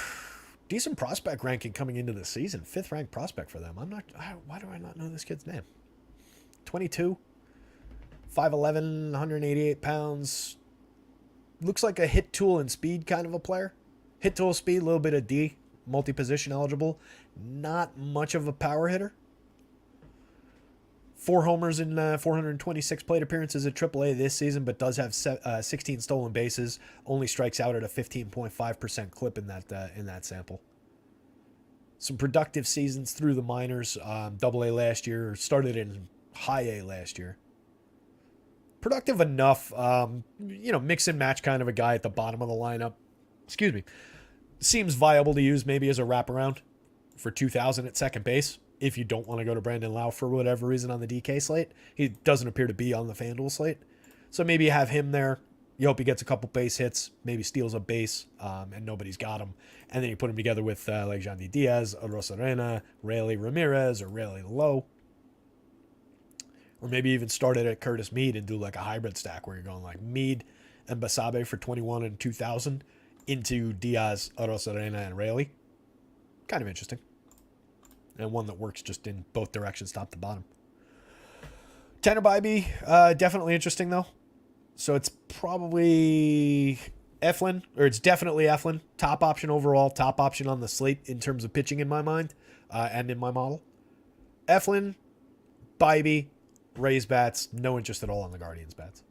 Decent prospect ranking coming into the season. 5th ranked prospect for them. Why do I not know this kid's name? 22. 5'11", 188 pounds. Looks like a hit tool and speed kind of a player. Hit tool speed, a little bit of D. Multi-position eligible. Not much of a power hitter. 4 homers in 426 plate appearances at AAA this season, but does have 16 stolen bases. Only strikes out at a 15.5% clip in that sample. Some productive seasons through the minors. AA last year. Started in high A last year. Productive enough, mix and match kind of a guy at the bottom of the lineup. Excuse me. Seems viable to use maybe as a wraparound for 2,000 at second base if you don't want to go to Brandon Lau for whatever reason on the DK slate. He doesn't appear to be on the FanDuel slate. So maybe you have him there. You hope he gets a couple base hits, maybe steals a base, and nobody's got him. And then you put him together with like Yandy Diaz, Arozarena, Raley Ramirez, or Raley Lowe. Or maybe even start it at Curtis Mead and do like a hybrid stack where you're going like Mead and Basabe for 21 and 2,000 into Diaz, Arozarena, and Raley. Kind of interesting. And one that works just in both directions, top to bottom. Tanner Bibee, definitely interesting though. So it's probably Eflin, or it's definitely Eflin. Top option overall, top option on the slate in terms of pitching in my mind and in my model. Eflin, Bibee, Rays bats, no interest at all on the Guardians bats.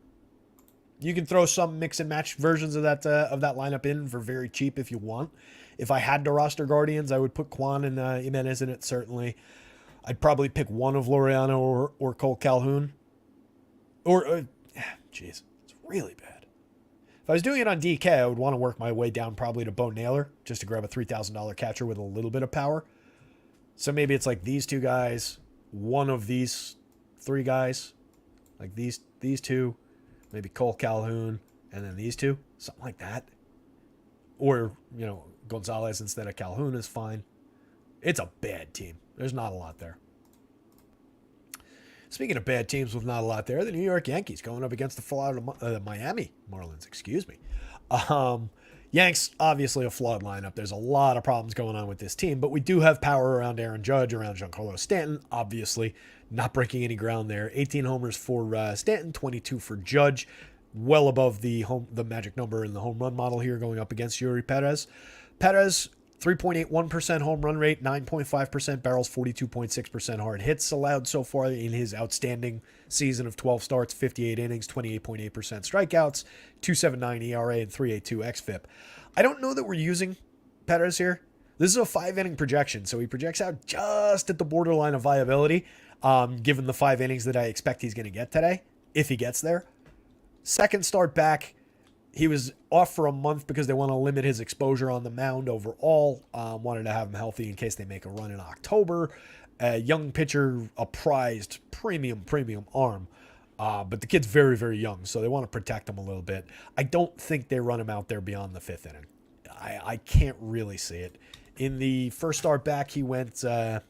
You can throw some mix and match versions of that lineup in for very cheap if you want. If I had to roster Guardians, I would put Kwan and Jimenez in it, certainly. I'd probably pick one of Laureano or Cole Calhoun. Jeez, it's really bad. If I was doing it on DK, I would want to work my way down probably to Bo Naylor just to grab a $3,000 catcher with a little bit of power. So maybe it's like these two guys, one of these three guys, like these two, maybe Cole Calhoun, and then these two, something like that. Or, Gonzalez instead of Calhoun is fine. It's a bad team. There's not a lot there. Speaking of bad teams with not a lot there, the New York Yankees going up against the Miami Marlins, excuse me. Yanks, obviously a flawed lineup. There's a lot of problems going on with this team, but we do have power around Aaron Judge, around Giancarlo Stanton, obviously not breaking any ground there. 18 homers for Stanton, 22 for Judge, well above the magic number in the home run model here, going up against Yuri Perez. Perez, 3.81% home run rate, 9.5% barrels, 42.6% hard hits allowed so far in his outstanding season of 12 starts, 58 innings, 28.8% strikeouts, 2.79 ERA, and 3.82 xFIP. I don't know that we're using Perez here. This is a 5-inning projection, so he projects out just at the borderline of viability, given the 5 innings that I expect he's going to get today, if he gets there. Second start back, he was off for a month because they want to limit his exposure on the mound overall. Wanted to have him healthy in case they make a run in October. Young pitcher, a prized premium arm. But the kid's very, very young, so they want to protect him a little bit. I don't think they run him out there beyond the 5th inning. I can't really see it. In the first start back, he went, 4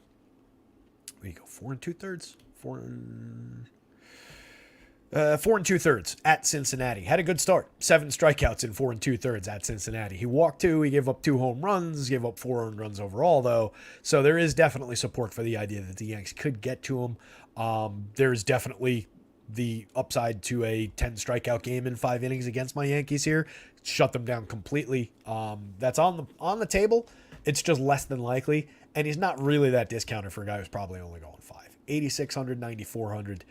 2/3? 4 2/3 at Cincinnati. Had a good start. 7 strikeouts in 4 2/3 at Cincinnati. He walked 2. He gave up 2 home runs. Gave up 4 earned runs overall, though. So there is definitely support for the idea that the Yanks could get to him. There's definitely the upside to a 10 strikeout game in 5 innings against my Yankees here. Shut them down completely. That's on the table. It's just less than likely. And he's not really that discounted for a guy who's probably only going 5. 8,600, 9,400.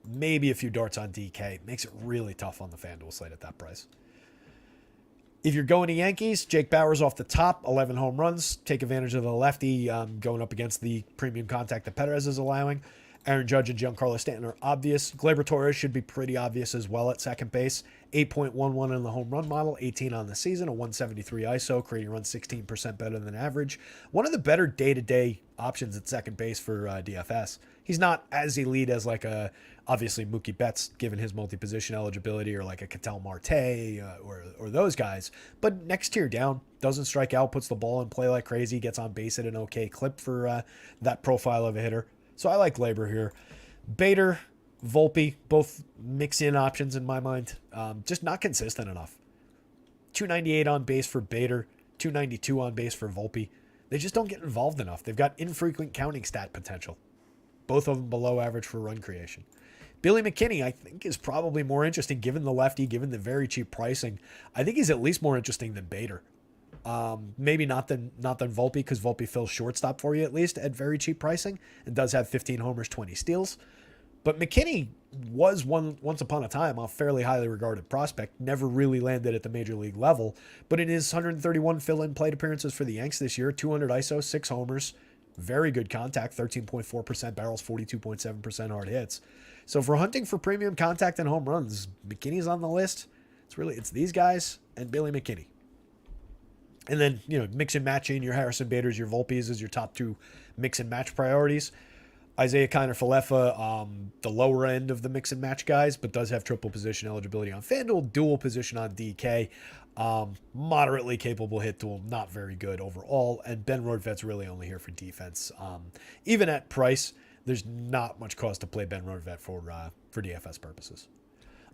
Maybe a few darts on DK. Makes it really tough on the FanDuel slate at that price. If you're going to Yankees, Jake Bauers off the top, 11 home runs. Take advantage of the lefty going up against the premium contact that Perez is allowing. Aaron Judge and Giancarlo Stanton are obvious. Gleyber Torres should be pretty obvious as well at second base. 8.11 in the home run model, 18 on the season, a 173 ISO, creating runs 16% better than average. One of the better day-to-day options at second base for DFS. He's not as elite as obviously Mookie Betts, given his multi-position eligibility, or like a Ketel Marte or those guys. But next tier down, doesn't strike out, puts the ball in play like crazy, gets on base at an okay clip for that profile of a hitter. So I like Gleyber here. Bader, Volpe, both mix-in options in my mind. Just not consistent enough. 298 on base for Bader, 292 on base for Volpe. They just don't get involved enough. They've got infrequent counting stat potential. Both of them below average for run creation. Billy McKinney, I think, is probably more interesting given the lefty, given the very cheap pricing. I think he's at least more interesting than Bader. Maybe not than Volpe, because Volpe fills shortstop for you at least at very cheap pricing and does have 15 homers, 20 steals. But McKinney was once upon a time a fairly highly regarded prospect, never really landed at the major league level. But in his 131 fill-in plate appearances for the Yanks this year, 200 ISO, 6 homers, very good contact, 13.4% barrels, 42.7% hard hits. So if we're hunting for premium contact and home runs, McKinney's on the list. It's these guys and Billy McKinney. And then, mix and matching your Harrison Baders, your Volpes as your top 2 mix and match priorities. Isaiah Kiner-Falefa, the lower end of the mix and match guys, but does have triple position eligibility on FanDuel, dual position on DK. Moderately capable hit tool, not very good overall. And Ben Rodvet's really only here for defense. Even at price, there's not much cause to play Ben Rodvet for DFS purposes.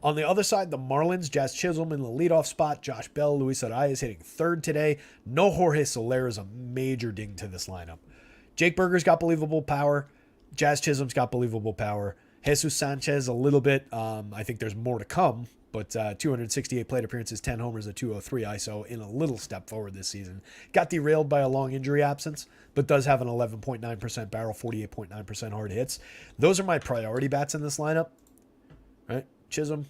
On the other side, the Marlins, Jazz Chisholm in the leadoff spot, Josh Bell, Luis Arias hitting third today. No Jorge Soler is a major ding to this lineup. Jake Berger's got believable power. Jazz Chisholm's got believable power. Jesus Sanchez a little bit. I think there's more to come, but 268 plate appearances, 10 homers, a 203 ISO in a little step forward this season. Got derailed by a long injury absence, but does have an 11.9% barrel, 48.9% hard hits. Those are my priority bats in this lineup, right? Chisholm,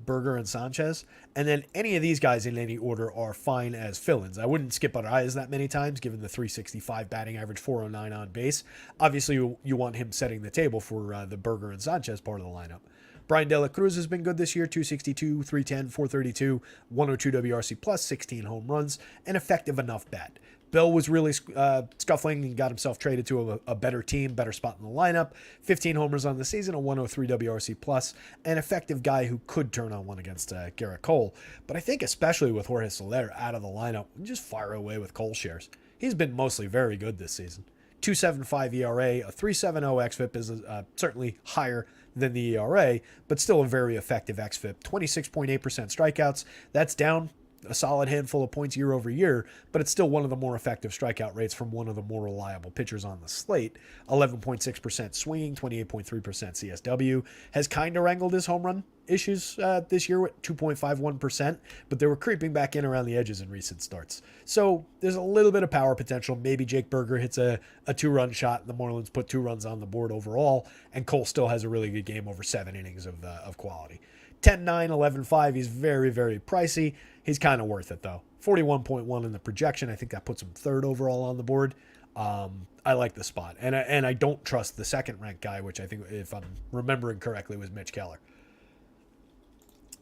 Berger, and Sanchez. And then any of these guys in any order are fine as fill-ins. I wouldn't skip Arraez that many times, given the 365 batting average, 409 on base. Obviously, you want him setting the table for the Berger and Sanchez part of the lineup. Brian De La Cruz has been good this year, 262, 310, 432, 102 WRC plus, 16 home runs, an effective enough bat. Bell was really scuffling and got himself traded to a better team, better spot in the lineup. 15 homers on the season, a 103 WRC plus, an effective guy who could turn on one against Garrett Cole. But I think especially with Jorge Soler out of the lineup, just fire away with Cole shares. He's been mostly very good this season. 2.75 ERA, a 3.70 xFIP is certainly higher than the ERA, but still a very effective xFIP. 26.8% strikeouts. That's down a solid handful of points year over year, but it's still one of the more effective strikeout rates from one of the more reliable pitchers on the slate. 11.6% swinging, 28.3% CSW. Has kind of wrangled his home run issues this year with 2.51%, but they were creeping back in around the edges in recent starts. So there's a little bit of power potential. Maybe Jake Berger hits a 2-run shot and the Marlins put 2 runs on the board overall, and Cole still has a really good game over 7 innings of quality. 10-9, 11-5, he's very, very pricey. He's kind of worth it, though. 41.1 in the projection. I think that puts him 3rd overall on the board. I like the spot. And I don't trust the second-ranked guy, which I think, if I'm remembering correctly, was Mitch Keller.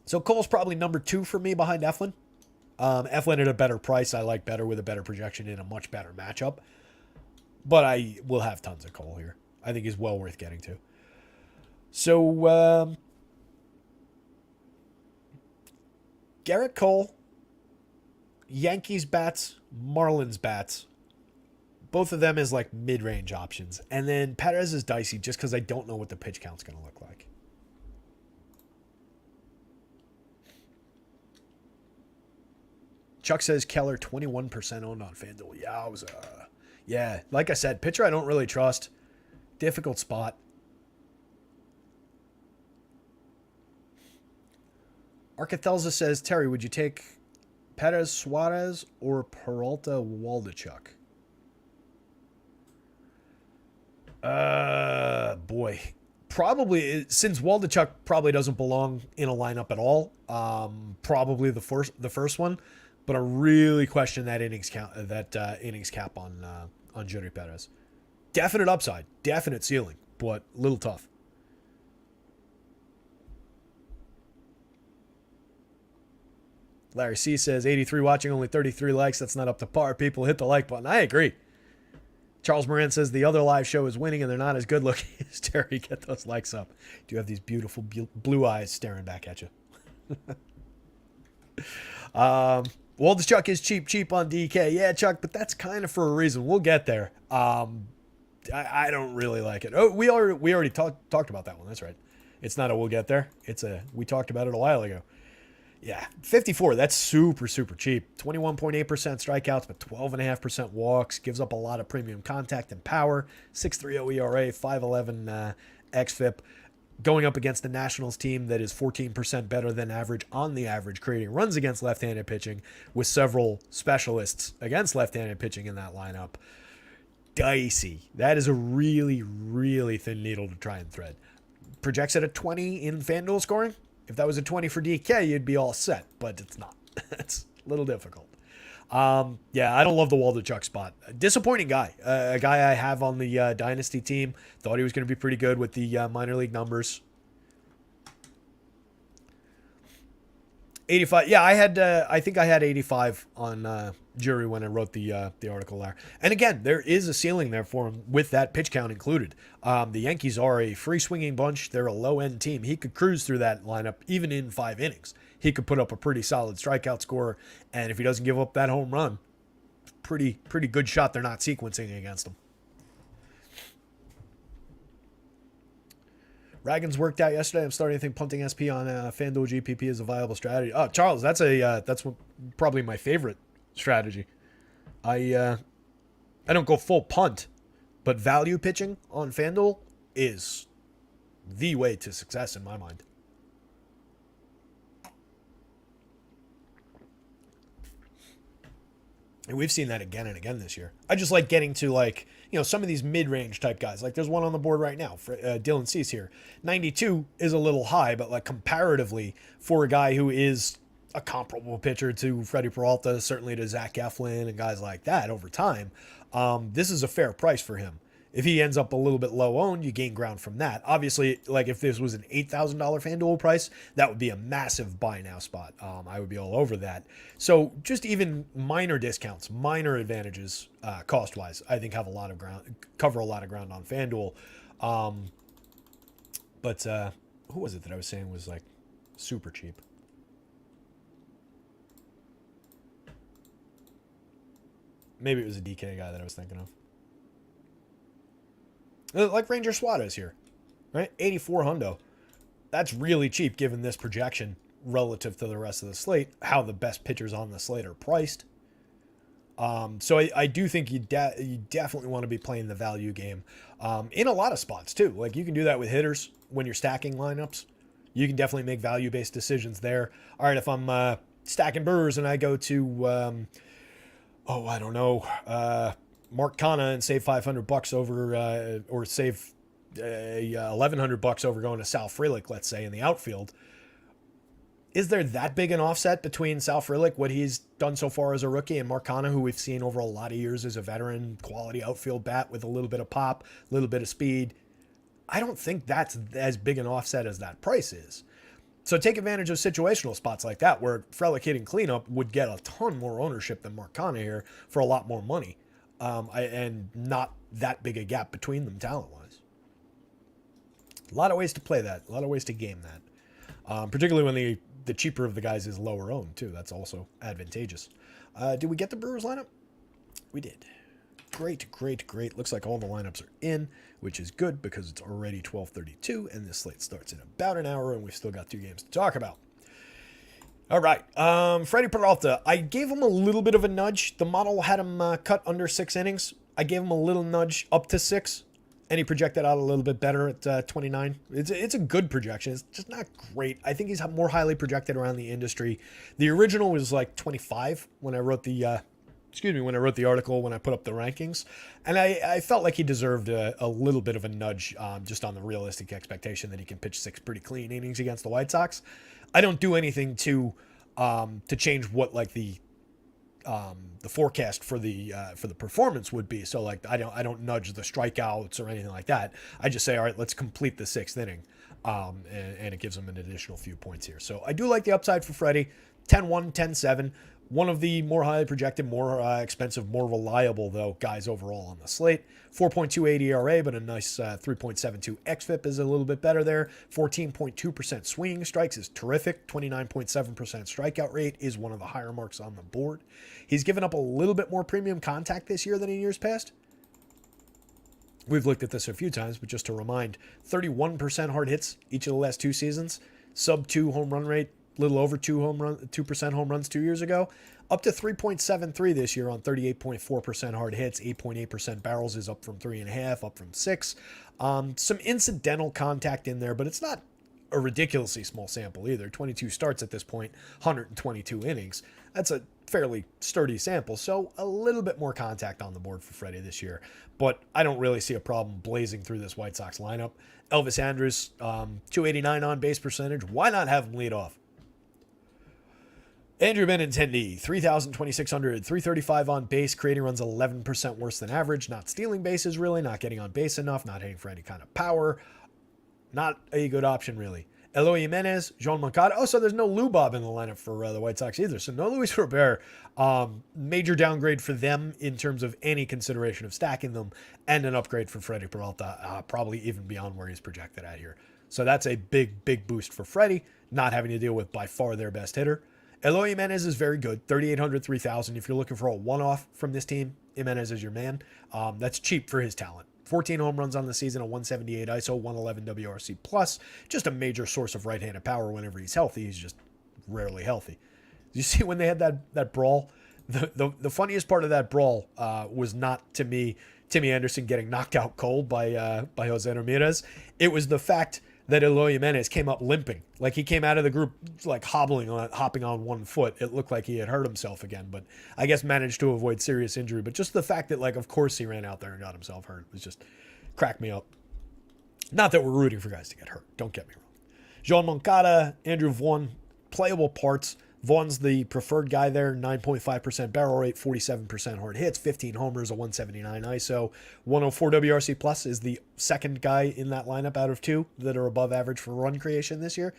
So Cole's probably number 2 for me behind Eflin. Eflin at a better price. I like better with a better projection in a much better matchup. But I will have tons of Cole here. I think he's well worth getting to. So, Garrett Cole, Yankees bats, Marlins bats, both of them as like mid-range options. And then Perez is dicey just because I don't know what the pitch count's going to look like. Chuck says Keller 21% owned on FanDuel. Yeah, like I said, pitcher I don't really trust. Difficult spot. Arcathelza says, Terry, would you take Perez Suarez or Peralta Waldachuk? Boy. Probably, since Waldachuk probably doesn't belong in a lineup at all, probably the first one, but I really question that innings cap on Jody Perez. Definite upside, definite ceiling, but a little tough. Larry C says, 83 watching, only 33 likes. That's not up to par. People hit the like button. I agree. Charles Moran says, the other live show is winning and they're not as good looking as Terry. Get those likes up. Do you have these beautiful blue eyes staring back at you? Waldachuk is cheap on DK. Yeah, Chuck, but that's kind of for a reason. We'll get there. I don't really like it. Oh, we already talked about that one. That's right. It's not a we'll get there. We talked about it a while ago. Yeah, 54, that's super, super cheap. 21.8% strikeouts, but 12.5% walks. Gives up a lot of premium contact and power. 6.30 ERA, 5.11 xFIP. Going up against the Nationals team that is 14% better than average on the average, creating runs against left-handed pitching with several specialists against left-handed pitching in that lineup. Dicey. That is a really, really thin needle to try and thread. Projects it at 20 in FanDuel scoring. If that was a 20 for DK, you'd be all set, but it's not. It's a little difficult. Yeah, I don't love the Waldachuk spot. Disappointing guy. A guy I have on the Dynasty team. Thought he was going to be pretty good with the minor league numbers. 85. Yeah, I think I had 85 on Jury when I wrote the article there. And again, there is a ceiling there for him with that pitch count included. The Yankees are a free swinging bunch. They're a low end team. He could cruise through that lineup even in 5 innings. He could put up a pretty solid strikeout score, and if he doesn't give up that home run, pretty good shot they're not sequencing against him. Raggins worked out yesterday. I'm starting to think punting SP on FanDuel GPP is a viable strategy. Oh, Charles, that's probably my favorite strategy. I don't go full punt, but value pitching on FanDuel is the way to success in my mind. And we've seen that again and again this year. I just like getting to some of these mid-range type guys. Like there's one on the board right now for Dylan Cease here. 92 is a little high, but like comparatively for a guy who is a comparable pitcher to Freddie Peralta, certainly to Zach Eflin and guys like that over time, this is a fair price for him. If he ends up a little bit low owned, you gain ground from that. Obviously, like if this was an $8,000 FanDuel price, that would be a massive buy now spot. I would be all over that. So just even minor discounts, minor advantages cost wise, I think cover a lot of ground on FanDuel. But who was it that I was saying was like super cheap? Maybe it was a DK guy that I was thinking of. Like Ranger Suarez here, right? 84 hundo. That's really cheap given this projection relative to the rest of the slate, how the best pitchers on the slate are priced. So I do think you definitely want to be playing the value game in a lot of spots too. Like you can do that with hitters when you're stacking lineups. You can definitely make value-based decisions there. All right, if I'm stacking Brewers and I go to, I don't know, Mark Canha and save $500 over, or save $1,100 over going to Sal Frelick, let's say, in the outfield. Is there that big an offset between Sal Frelick, what he's done so far as a rookie, and Mark Canha, who we've seen over a lot of years as a veteran, quality outfield bat with a little bit of pop, a little bit of speed? I don't think that's as big an offset as that price is. So take advantage of situational spots like that, where Frelick hitting cleanup would get a ton more ownership than Mark Canha here for a lot more money. And not that big a gap between them talent-wise. A lot of ways to play that. A lot of ways to game that. Particularly when the cheaper of the guys is lower owned, too. That's also advantageous. Did we get the Brewers lineup? We did. Great. Looks like all the lineups are in, which is good because it's already 12:32, and this slate starts in about an hour, and we've still got 2 games to talk about. All right, Freddie Peralta, I gave him a little bit of a nudge. The model had him cut under 6 innings. I gave him a little nudge up to 6, and he projected out a little bit better at 29. It's a good projection. It's just not great. I think he's more highly projected around the industry. The original was like 25 when I wrote the article, when I put up the rankings. And I felt like he deserved a little bit of a nudge just on the realistic expectation that he can pitch 6 pretty clean innings against the White Sox. I don't do anything to change what like the forecast for the performance would be. So like I don't nudge the strikeouts or anything like that. I just say, all right, let's complete the 6th inning, and it gives him an additional few points here. So I do like the upside for Freddie. 10-1, 10-7. One of the more highly projected, more expensive, more reliable, though, guys overall on the slate. 4.28 ERA, but a nice 3.72 xFIP is a little bit better there. 14.2% swinging strikes is terrific. 29.7% strikeout rate is one of the higher marks on the board. He's given up a little bit more premium contact this year than in years past. We've looked at this a few times, but just to remind, 31% hard hits each of the last 2 seasons. Sub-2 home run rate. Little over 2% home runs 2 years ago, up to 3.73 this year on 38.4% hard hits, 8.8% barrels is up from 3.5, up from 6. Some incidental contact in there, but it's not a ridiculously small sample either. 22 starts at this point, 122 innings. That's a fairly sturdy sample, so a little bit more contact on the board for Freddie this year. But I don't really see a problem blazing through this White Sox lineup. Elvis Andrus, 289 on base percentage. Why not have him lead off? Andrew Benintendi, 3,000, 2,600, 335 on base, creating runs 11% worse than average, not stealing bases really, not getting on base enough, not hitting for any kind of power. Not a good option really. Eloy Jimenez, Jean Moncada. Oh, so there's no Lou Bob in the lineup for the White Sox either. So no Luis Robert. Major downgrade for them in terms of any consideration of stacking them, and an upgrade for Freddie Peralta, probably even beyond where he's projected at here. So that's a big boost for Freddie, not having to deal with by far their best hitter. Eloy Jimenez is very good, 3,800, 3,000. If you're looking for a one-off from this team, Jimenez is your man. That's cheap for his talent. 14 home runs on the season, a 178 ISO, 111 WRC+. Just a major source of right-handed power whenever he's healthy. He's just rarely healthy. You see when they had that brawl? The funniest part of that brawl was not, to me, Timmy Anderson getting knocked out cold by Jose Ramirez. It was the fact that Eloy Jimenez came up limping. Like he came out of the group like hopping on one foot. It looked like he had hurt himself again, but I guess managed to avoid serious injury. But just the fact that, like, of course he ran out there and got himself hurt was just cracked me up. Not that we're rooting for guys to get hurt. Don't get me wrong. Jean Moncada, Andrew Vaughn, playable parts. Vaughn's the preferred guy there, 9.5% barrel rate, 47% hard hits, 15 homers, a 179 ISO. 104 WRC plus is the second guy in that lineup out of two that are above average for run creation this year.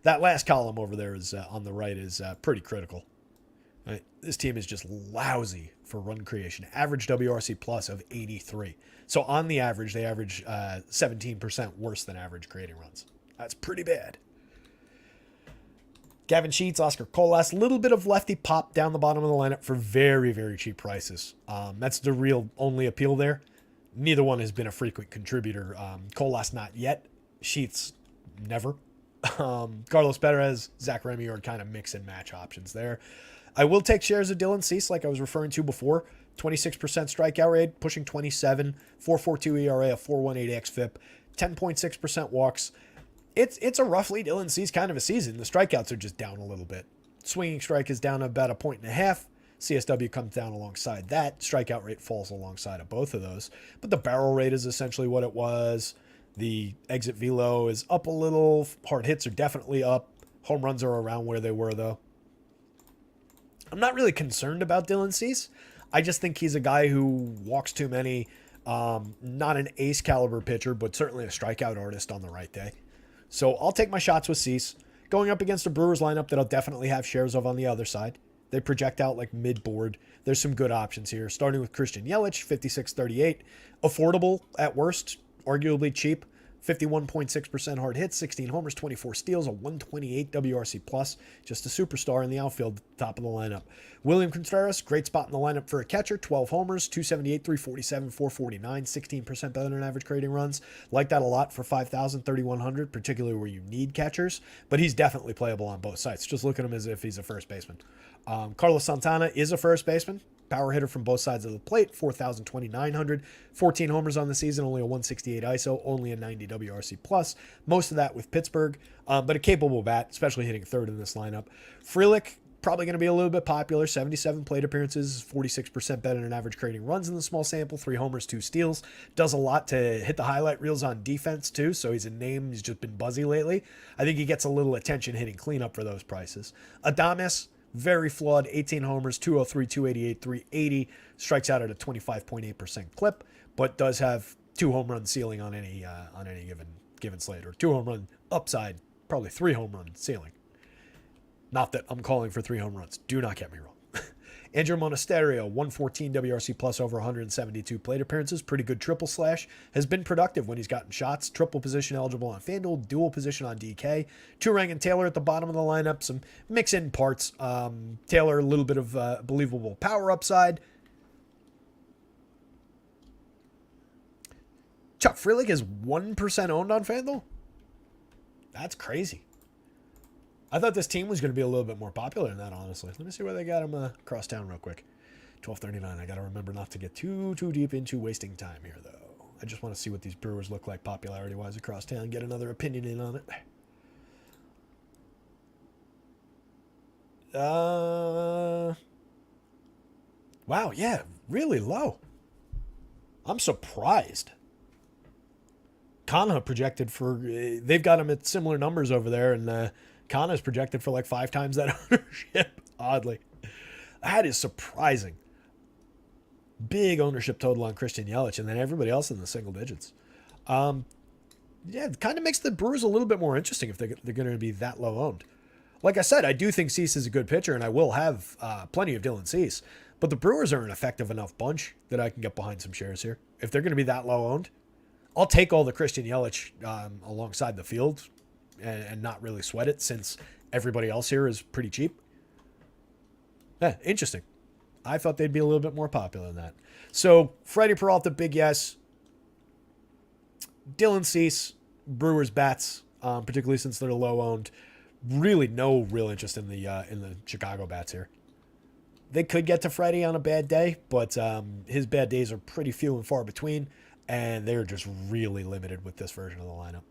That last column over there is on the right is pretty critical. Right? This team is just lousy for run creation. Average WRC plus of 83. So on the average, they average 17% worse than average creating runs. That's pretty bad. Gavin Sheets, Oscar Colas, a little bit of lefty pop down the bottom of the lineup for very, very cheap prices. That's the real only appeal there. Neither one has been a frequent contributor. Colas not yet. Sheets never. Carlos Perez, Zach Remy are kind of mix and match options there. I will take shares of Dylan Cease, like I was referring to before. 26% strikeout rate, pushing 27, 4.42 ERA, a 4.18 xFIP, 10.6% walks. It's a roughly Dylan Cease kind of a season. The strikeouts are just down a little bit. Swinging strike is down about 1.5. CSW comes down alongside that. Strikeout rate falls alongside of both of those. But the barrel rate is essentially what it was. The exit velo is up a little. Hard hits are definitely up. Home runs are around where they were, though. I'm not really concerned about Dylan Cease. I just think he's a guy who walks too many. Not an ace caliber pitcher, but certainly a strikeout artist on the right day. So I'll take my shots with Cease. Going up against a Brewers lineup that I'll definitely have shares of on the other side. They project out like mid-board. There's some good options here, starting with Christian Yelich, 56.38. Affordable at worst, arguably cheap. 51.6% hard hits, 16 homers, 24 steals, a 128 WRC plus. Just a superstar in the outfield, top of the lineup. William Contreras, great spot in the lineup for a catcher. 12 homers, 278, 347, 449, 16% better than average creating runs. Like that a lot for 5,000, 3,100, particularly where you need catchers. But he's definitely playable on both sides. Just look at him as if he's a first baseman. Carlos Santana is a first baseman. Power hitter from both sides of the plate, 4,000, 2,900, 14 homers on the season, only a 168 ISO, only a 90 WRC plus. Most of that with Pittsburgh, but a capable bat, especially hitting third in this lineup. Frelick, probably going to be a little bit popular, 77 plate appearances, 46% better than average creating runs in the small sample, 3 homers, 2 steals. Does a lot to hit the highlight reels on defense too, so he's a name. He's just been buzzy lately. I think he gets a little attention hitting cleanup for those prices. Adames, very flawed, 18 homers, 203, 288, 380, strikes out at a 25.8% clip, but does have 2 home run ceiling on any given slate, or 2 home run upside, probably 3 home run ceiling. Not that I'm calling for 3 home runs. Do not get me wrong. Andrew Monasterio, 114 WRC plus over 172 plate appearances. Pretty good triple slash. Has been productive when he's gotten shots. Triple position eligible on FanDuel. Dual position on DK. Turang and Taylor at the bottom of the lineup. Some mix-in parts. Taylor, a little bit of believable power upside. Chuck Frelick is 1% owned on FanDuel? That's crazy. I thought this team was going to be a little bit more popular than that, honestly. Let me see where they got him across town real quick. 12:39. I got to remember not to get too deep into wasting time here, though. I just want to see what these Brewers look like popularity-wise across town, get another opinion in on it. Wow, yeah, really low. I'm surprised. Kana projected for... They've got him at similar numbers over there, and... Kana is projected for like 5 times that ownership, oddly. That is surprising. Big ownership total on Christian Yelich, and then everybody else in the single digits. Yeah, it kind of makes the Brewers a little bit more interesting if they're going to be that low owned. Like I said, I do think Cease is a good pitcher, and I will have plenty of Dylan Cease. But the Brewers are an effective enough bunch that I can get behind some shares here. If they're going to be that low owned, I'll take all the Christian Yelich alongside the field and not really sweat it, since everybody else here is pretty cheap. Yeah, interesting. I thought they'd be a little bit more popular than that. So, Freddie Peralta, big yes. Dylan Cease, Brewers bats, particularly since they're low owned. Really no real interest in the Chicago bats here. They could get to Freddie on a bad day, but his bad days are pretty few and far between, and they're just really limited with this version of the lineup.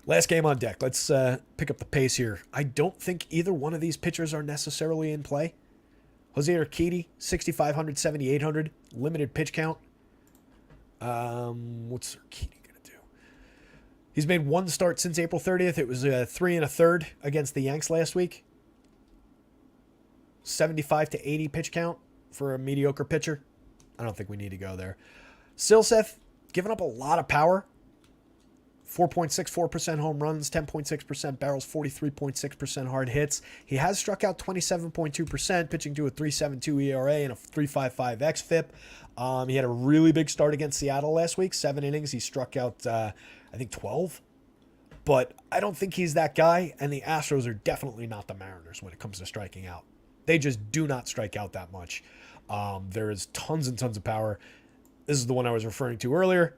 Last game on deck. Let's pick up the pace here. I don't think either one of these pitchers are necessarily in play. Jose Urquidy, 6,500, 7,800. Limited pitch count. What's Urquidy going to do? He's made one start since April 30th. It was 3 1/3 against the Yanks last week. 75 to 80 pitch count for a mediocre pitcher. I don't think we need to go there. Silseth, giving up a lot of power. 4.64% home runs, 10.6% barrels, 43.6% hard hits. He has struck out 27.2%, pitching to a 3.72 ERA and a 3.55 xFIP. He had a really big start against Seattle last week. 7 innings. He struck out, I think, 12. But I don't think he's that guy, and the Astros are definitely not the Mariners when it comes to striking out. They just do not strike out that much. There is tons and tons of power. This is the one I was referring to earlier.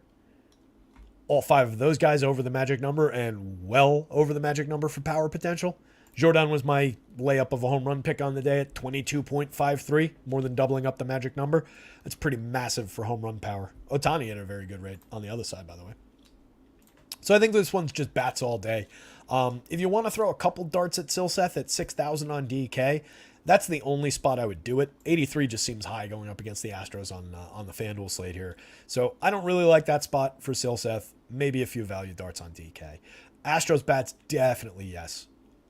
All 5 of those guys over the magic number and well over the magic number for power potential. Jordan was my layup of a home run pick on the day at 22.53, more than doubling up the magic number. That's pretty massive for home run power. Ohtani had a very good rate on the other side, by the way. So I think this one's just bats all day. If you want to throw a couple darts at Silseth at 6,000 on DK, that's the only spot I would do it. 83 just seems high going up against the Astros on the FanDuel slate here. So I don't really like that spot for Silseth. Maybe a few value darts on DK. Astros bats, definitely yes.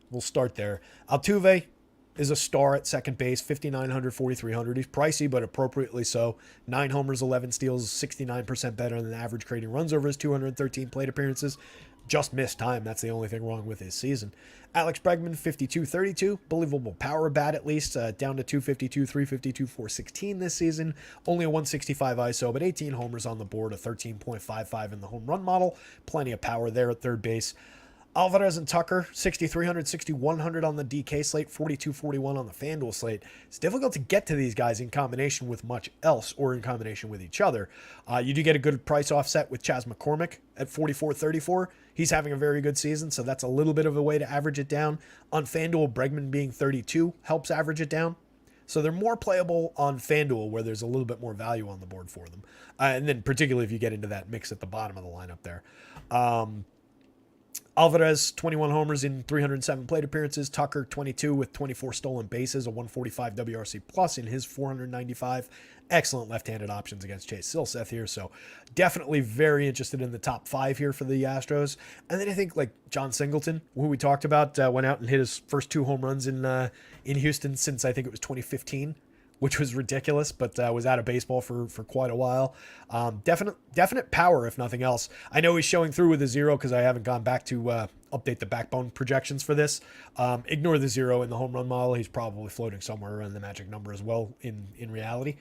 We'll start there. Altuve is a star at second base, 5,900, 4,300. He's pricey, but appropriately so. 9 homers, 11 steals, 69% better than average, creating runs over his 213 plate appearances. Just missed time. That's the only thing wrong with his season. Alex Bregman, 52-32. Believable power bat, at least. Down to 252, 352, 416 this season. Only a 165 ISO, but 18 homers on the board, a 13.55 in the home run model. Plenty of power there at third base. Alvarez and Tucker, 6,300, 6,100 on the DK slate, 4,241 on the FanDuel slate. It's difficult to get to these guys in combination with much else or in combination with each other. You do get a good price offset with Chas McCormick at 44.34. He's having a very good season, so that's a little bit of a way to average it down. On FanDuel, Bregman being 32 helps average it down. So they're more playable on FanDuel where there's a little bit more value on the board for them. And then particularly if you get into that mix at the bottom of the lineup there. Alvarez, 21 homers in 307 plate appearances. Tucker, 22 with 24 stolen bases, a 145 WRC plus in his 495. Excellent left-handed options against Chase Silseth here. So definitely very interested in the top 5 here for the Astros. And then I think like John Singleton, who we talked about, went out and hit his first 2 home runs in Houston since I think it was 2015. Which was ridiculous, but was out of baseball for quite a while. Definite power, if nothing else. I know he's showing through with a 0 because I haven't gone back to update the backbone projections for this. Ignore the 0 in the home run model. He's probably floating somewhere around the magic number as well in reality.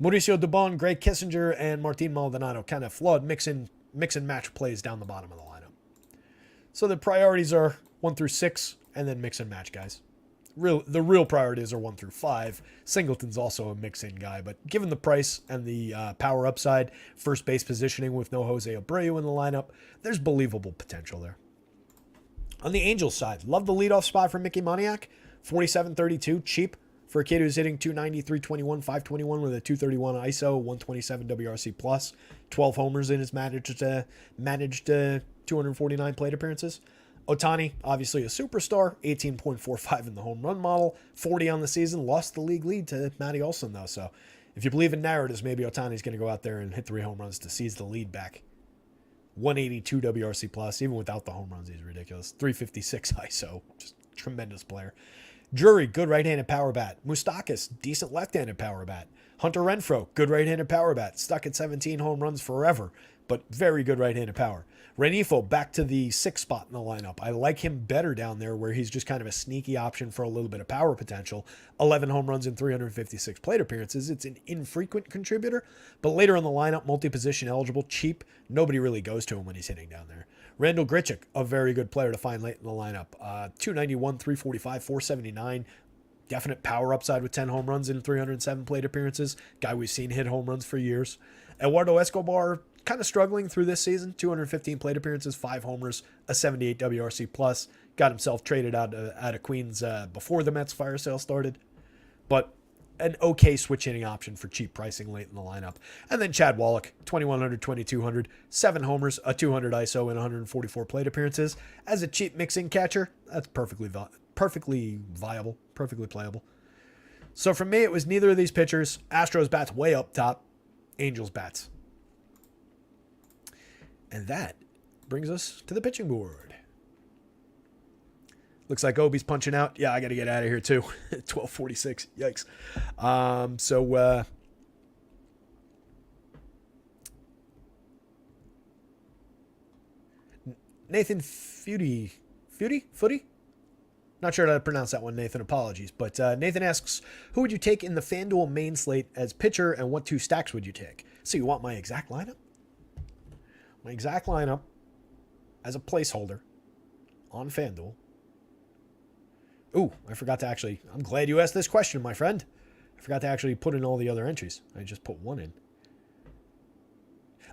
Mauricio Dubon, Greg Kissinger, and Martin Maldonado kind of flawed mix and match plays down the bottom of the lineup. So the priorities are 1 through 6 and then mix and match guys. The real priorities are 1 through 5. Singleton's also a mix-in guy, but given the price and the power upside, first base positioning with no Jose Abreu in the lineup, there's believable potential there. On the Angels side, love the leadoff spot for Mickey Moniak, 47-32, cheap for a kid who's hitting 290, 321, 521 with a 231 ISO, 127 WRC plus, 12 homers in his managed 249 plate appearances. Ohtani, obviously a superstar, 18.45 in the home run model, 40 on the season, lost the league lead to Matty Olson though. So if you believe in narratives, maybe Ohtani's going to go out there and hit 3 home runs to seize the lead back. 182 WRC plus, even without the home runs, he's ridiculous. 356 ISO, just tremendous player. Drury, good right-handed power bat. Moustakas, decent left-handed power bat. Hunter Renfroe, good right-handed power bat. Stuck at 17 home runs forever, but very good right-handed power. Renifo back to the 6th spot in the lineup. I like him better down there where he's just kind of a sneaky option for a little bit of power potential. 11 home runs in 356 plate appearances. It's an infrequent contributor, but later in the lineup, multi-position eligible, cheap. Nobody really goes to him when he's hitting down there. Randall Grichuk, a very good player to find late in the lineup. 291, 345, 479. Definite power upside with 10 home runs in 307 plate appearances. Guy we've seen hit home runs for years. Eduardo Escobar, kind of struggling through this season. 215 plate appearances, 5 homers, a 78 WRC plus. Got himself traded out of Queens before the Mets fire sale started. But an okay switch hitting option for cheap pricing late in the lineup. And then Chad Wallach, 2,100, 2,200, 7 homers, a 200 ISO, and 144 plate appearances. As a cheap mixing catcher, that's perfectly viable, perfectly playable. So for me, it was neither of these pitchers. Astros bats way up top, Angels bats. And that brings us to the pitching board. Looks like Obi's punching out. Yeah, I got to get out of here too. 12:46. Yikes. Nathan Footy? Not sure how to pronounce that one, Nathan. Apologies. But Nathan asks, who would you take in the FanDuel main slate as pitcher, and what 2 stacks would you take? So you want my exact lineup? My exact lineup as a placeholder on FanDuel. Ooh, I forgot to actually... I'm glad you asked this question, my friend. I forgot to actually put in all the other entries. I just put one in.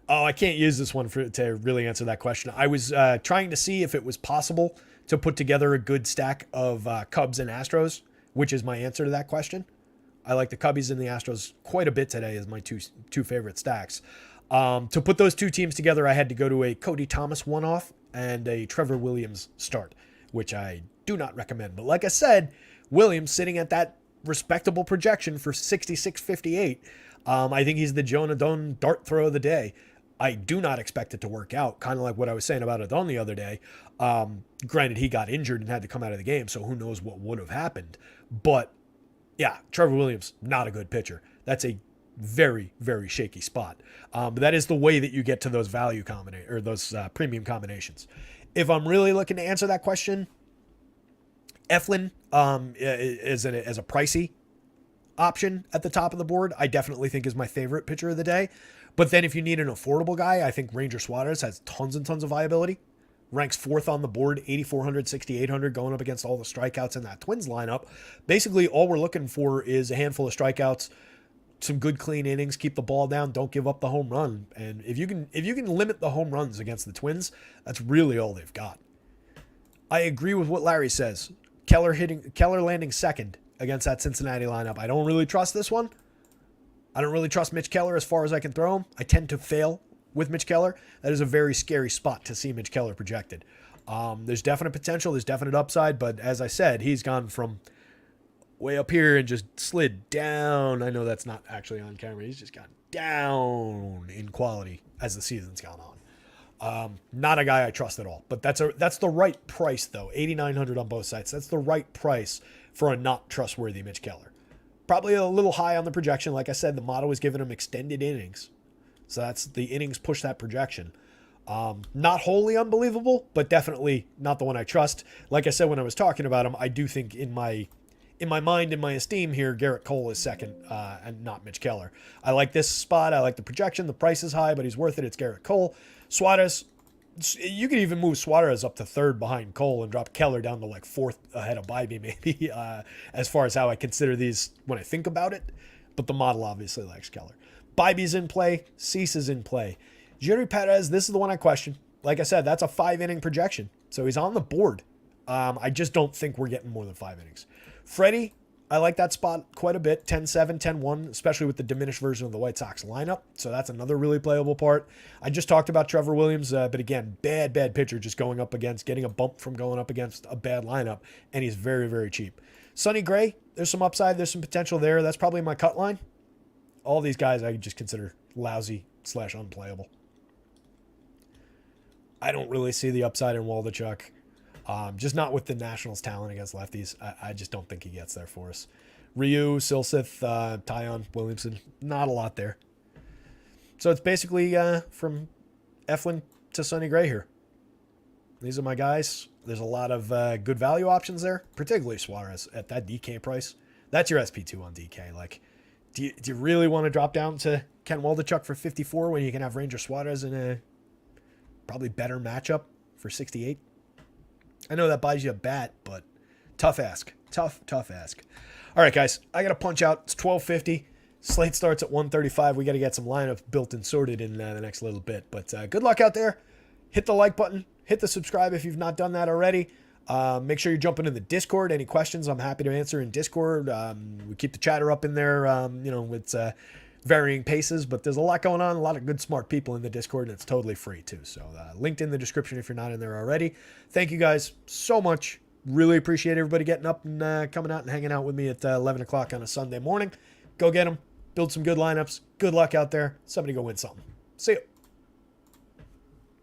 Oh, I can't use this one to really answer that question. I was trying to see if it was possible to put together a good stack of Cubs and Astros, which is my answer to that question. I like the Cubbies and the Astros quite a bit today as my two favorite stacks. To put those 2 teams together, I had to go to a Cody Thomas one-off and a Trevor Williams start, which I do not recommend. But like I said, Williams sitting at that respectable projection for 66.58. I think he's the Jonah Adon dart throw of the day. I do not expect it to work out, kind of like what I was saying about Adon the other day. Granted, he got injured and had to come out of the game, so who knows what would have happened. But yeah, Trevor Williams, not a good pitcher. That's a very, very shaky spot. But that is the way that you get to those value or those premium combinations. If I'm really looking to answer that question, Eflin is a pricey option at the top of the board. I definitely think is my favorite pitcher of the day. But then if you need an affordable guy, I think Ranger Suarez has tons and tons of viability. Ranks 4th on the board, 8,400, 6,800, going up against all the strikeouts in that Twins lineup. Basically, all we're looking for is a handful of strikeouts, some good clean innings, keep the ball down, don't give up the home run. And if you can limit the home runs against the Twins, that's really all they've got. I agree with what Larry says. Keller landing second against that Cincinnati lineup. I don't really trust this one. I don't really trust Mitch Keller as far as I can throw him. I tend to fail with Mitch Keller. That is a very scary spot to see Mitch Keller projected. There's definite potential. There's definite upside. But as I said, he's gone from way up here and just slid down. I know that's not actually on camera. He's just gone down in quality as the season's gone on. Not a guy I trust at all. But that's the right price, though. 8,900 on both sides. That's the right price for a not trustworthy Mitch Keller. Probably a little high on the projection. Like I said, the model was giving him extended innings. So that's the innings push that projection. Not wholly unbelievable, but definitely not the one I trust. Like I said when I was talking about him, I do think in my mind, in my esteem here, Garrett Cole is second and not Mitch Keller. I like this spot. I like the projection. The price is high, but he's worth it. It's Garrett Cole. Suarez, you could even move Suarez up to 3rd behind Cole and drop Keller down to like 4th ahead of Bybee maybe as far as how I consider these when I think about it. But the model obviously likes Keller. Bybee's in play. Cease is in play. Jerry Perez, this is the one I question. Like I said, that's a 5-inning projection. So he's on the board. I just don't think we're getting more than 5 innings. Freddie, I like that spot quite a bit. 10-7, 10-1, especially with the diminished version of the White Sox lineup. So that's another really playable part. I just talked about Trevor Williams, but again, bad pitcher just getting a bump from going up against a bad lineup, and he's very, very cheap. Sonny Gray, there's some upside. There's some potential there. That's probably my cut line. All these guys I just consider lousy/unplayable. I don't really see the upside in Waldichuk. Just not with the Nationals' talent against lefties. I just don't think he gets there for us. Ryu, Silseth, Tyon, Williamson, not a lot there. So it's basically from Eflin to Sonny Gray here. These are my guys. There's a lot of good value options there, particularly Suarez at that DK price. That's your SP2 on DK. Like, do you really want to drop down to Ken Waldichuk for 54 when you can have Ranger Suarez in a probably better matchup for 68? I know that buys you a bat, but tough ask. Tough ask. All right, guys, I got to punch out. It's 12:50. Slate starts at 1:35. We got to get some lineups built and sorted in the next little bit. But good luck out there. Hit the like button. Hit the subscribe if you've not done that already. Make sure you're jumping in the Discord. Any questions, I'm happy to answer in Discord. We keep the chatter up in there. It's varying paces, but there's a lot going on. A lot of good, smart people in the Discord, and it's totally free too. So linked in the description if you're not in there already. Thank you guys so much. Really appreciate everybody getting up and coming out and hanging out with me at 11 o'clock on a Sunday morning. Go get them. Build some good lineups. Good luck out there. Somebody go win something. See you.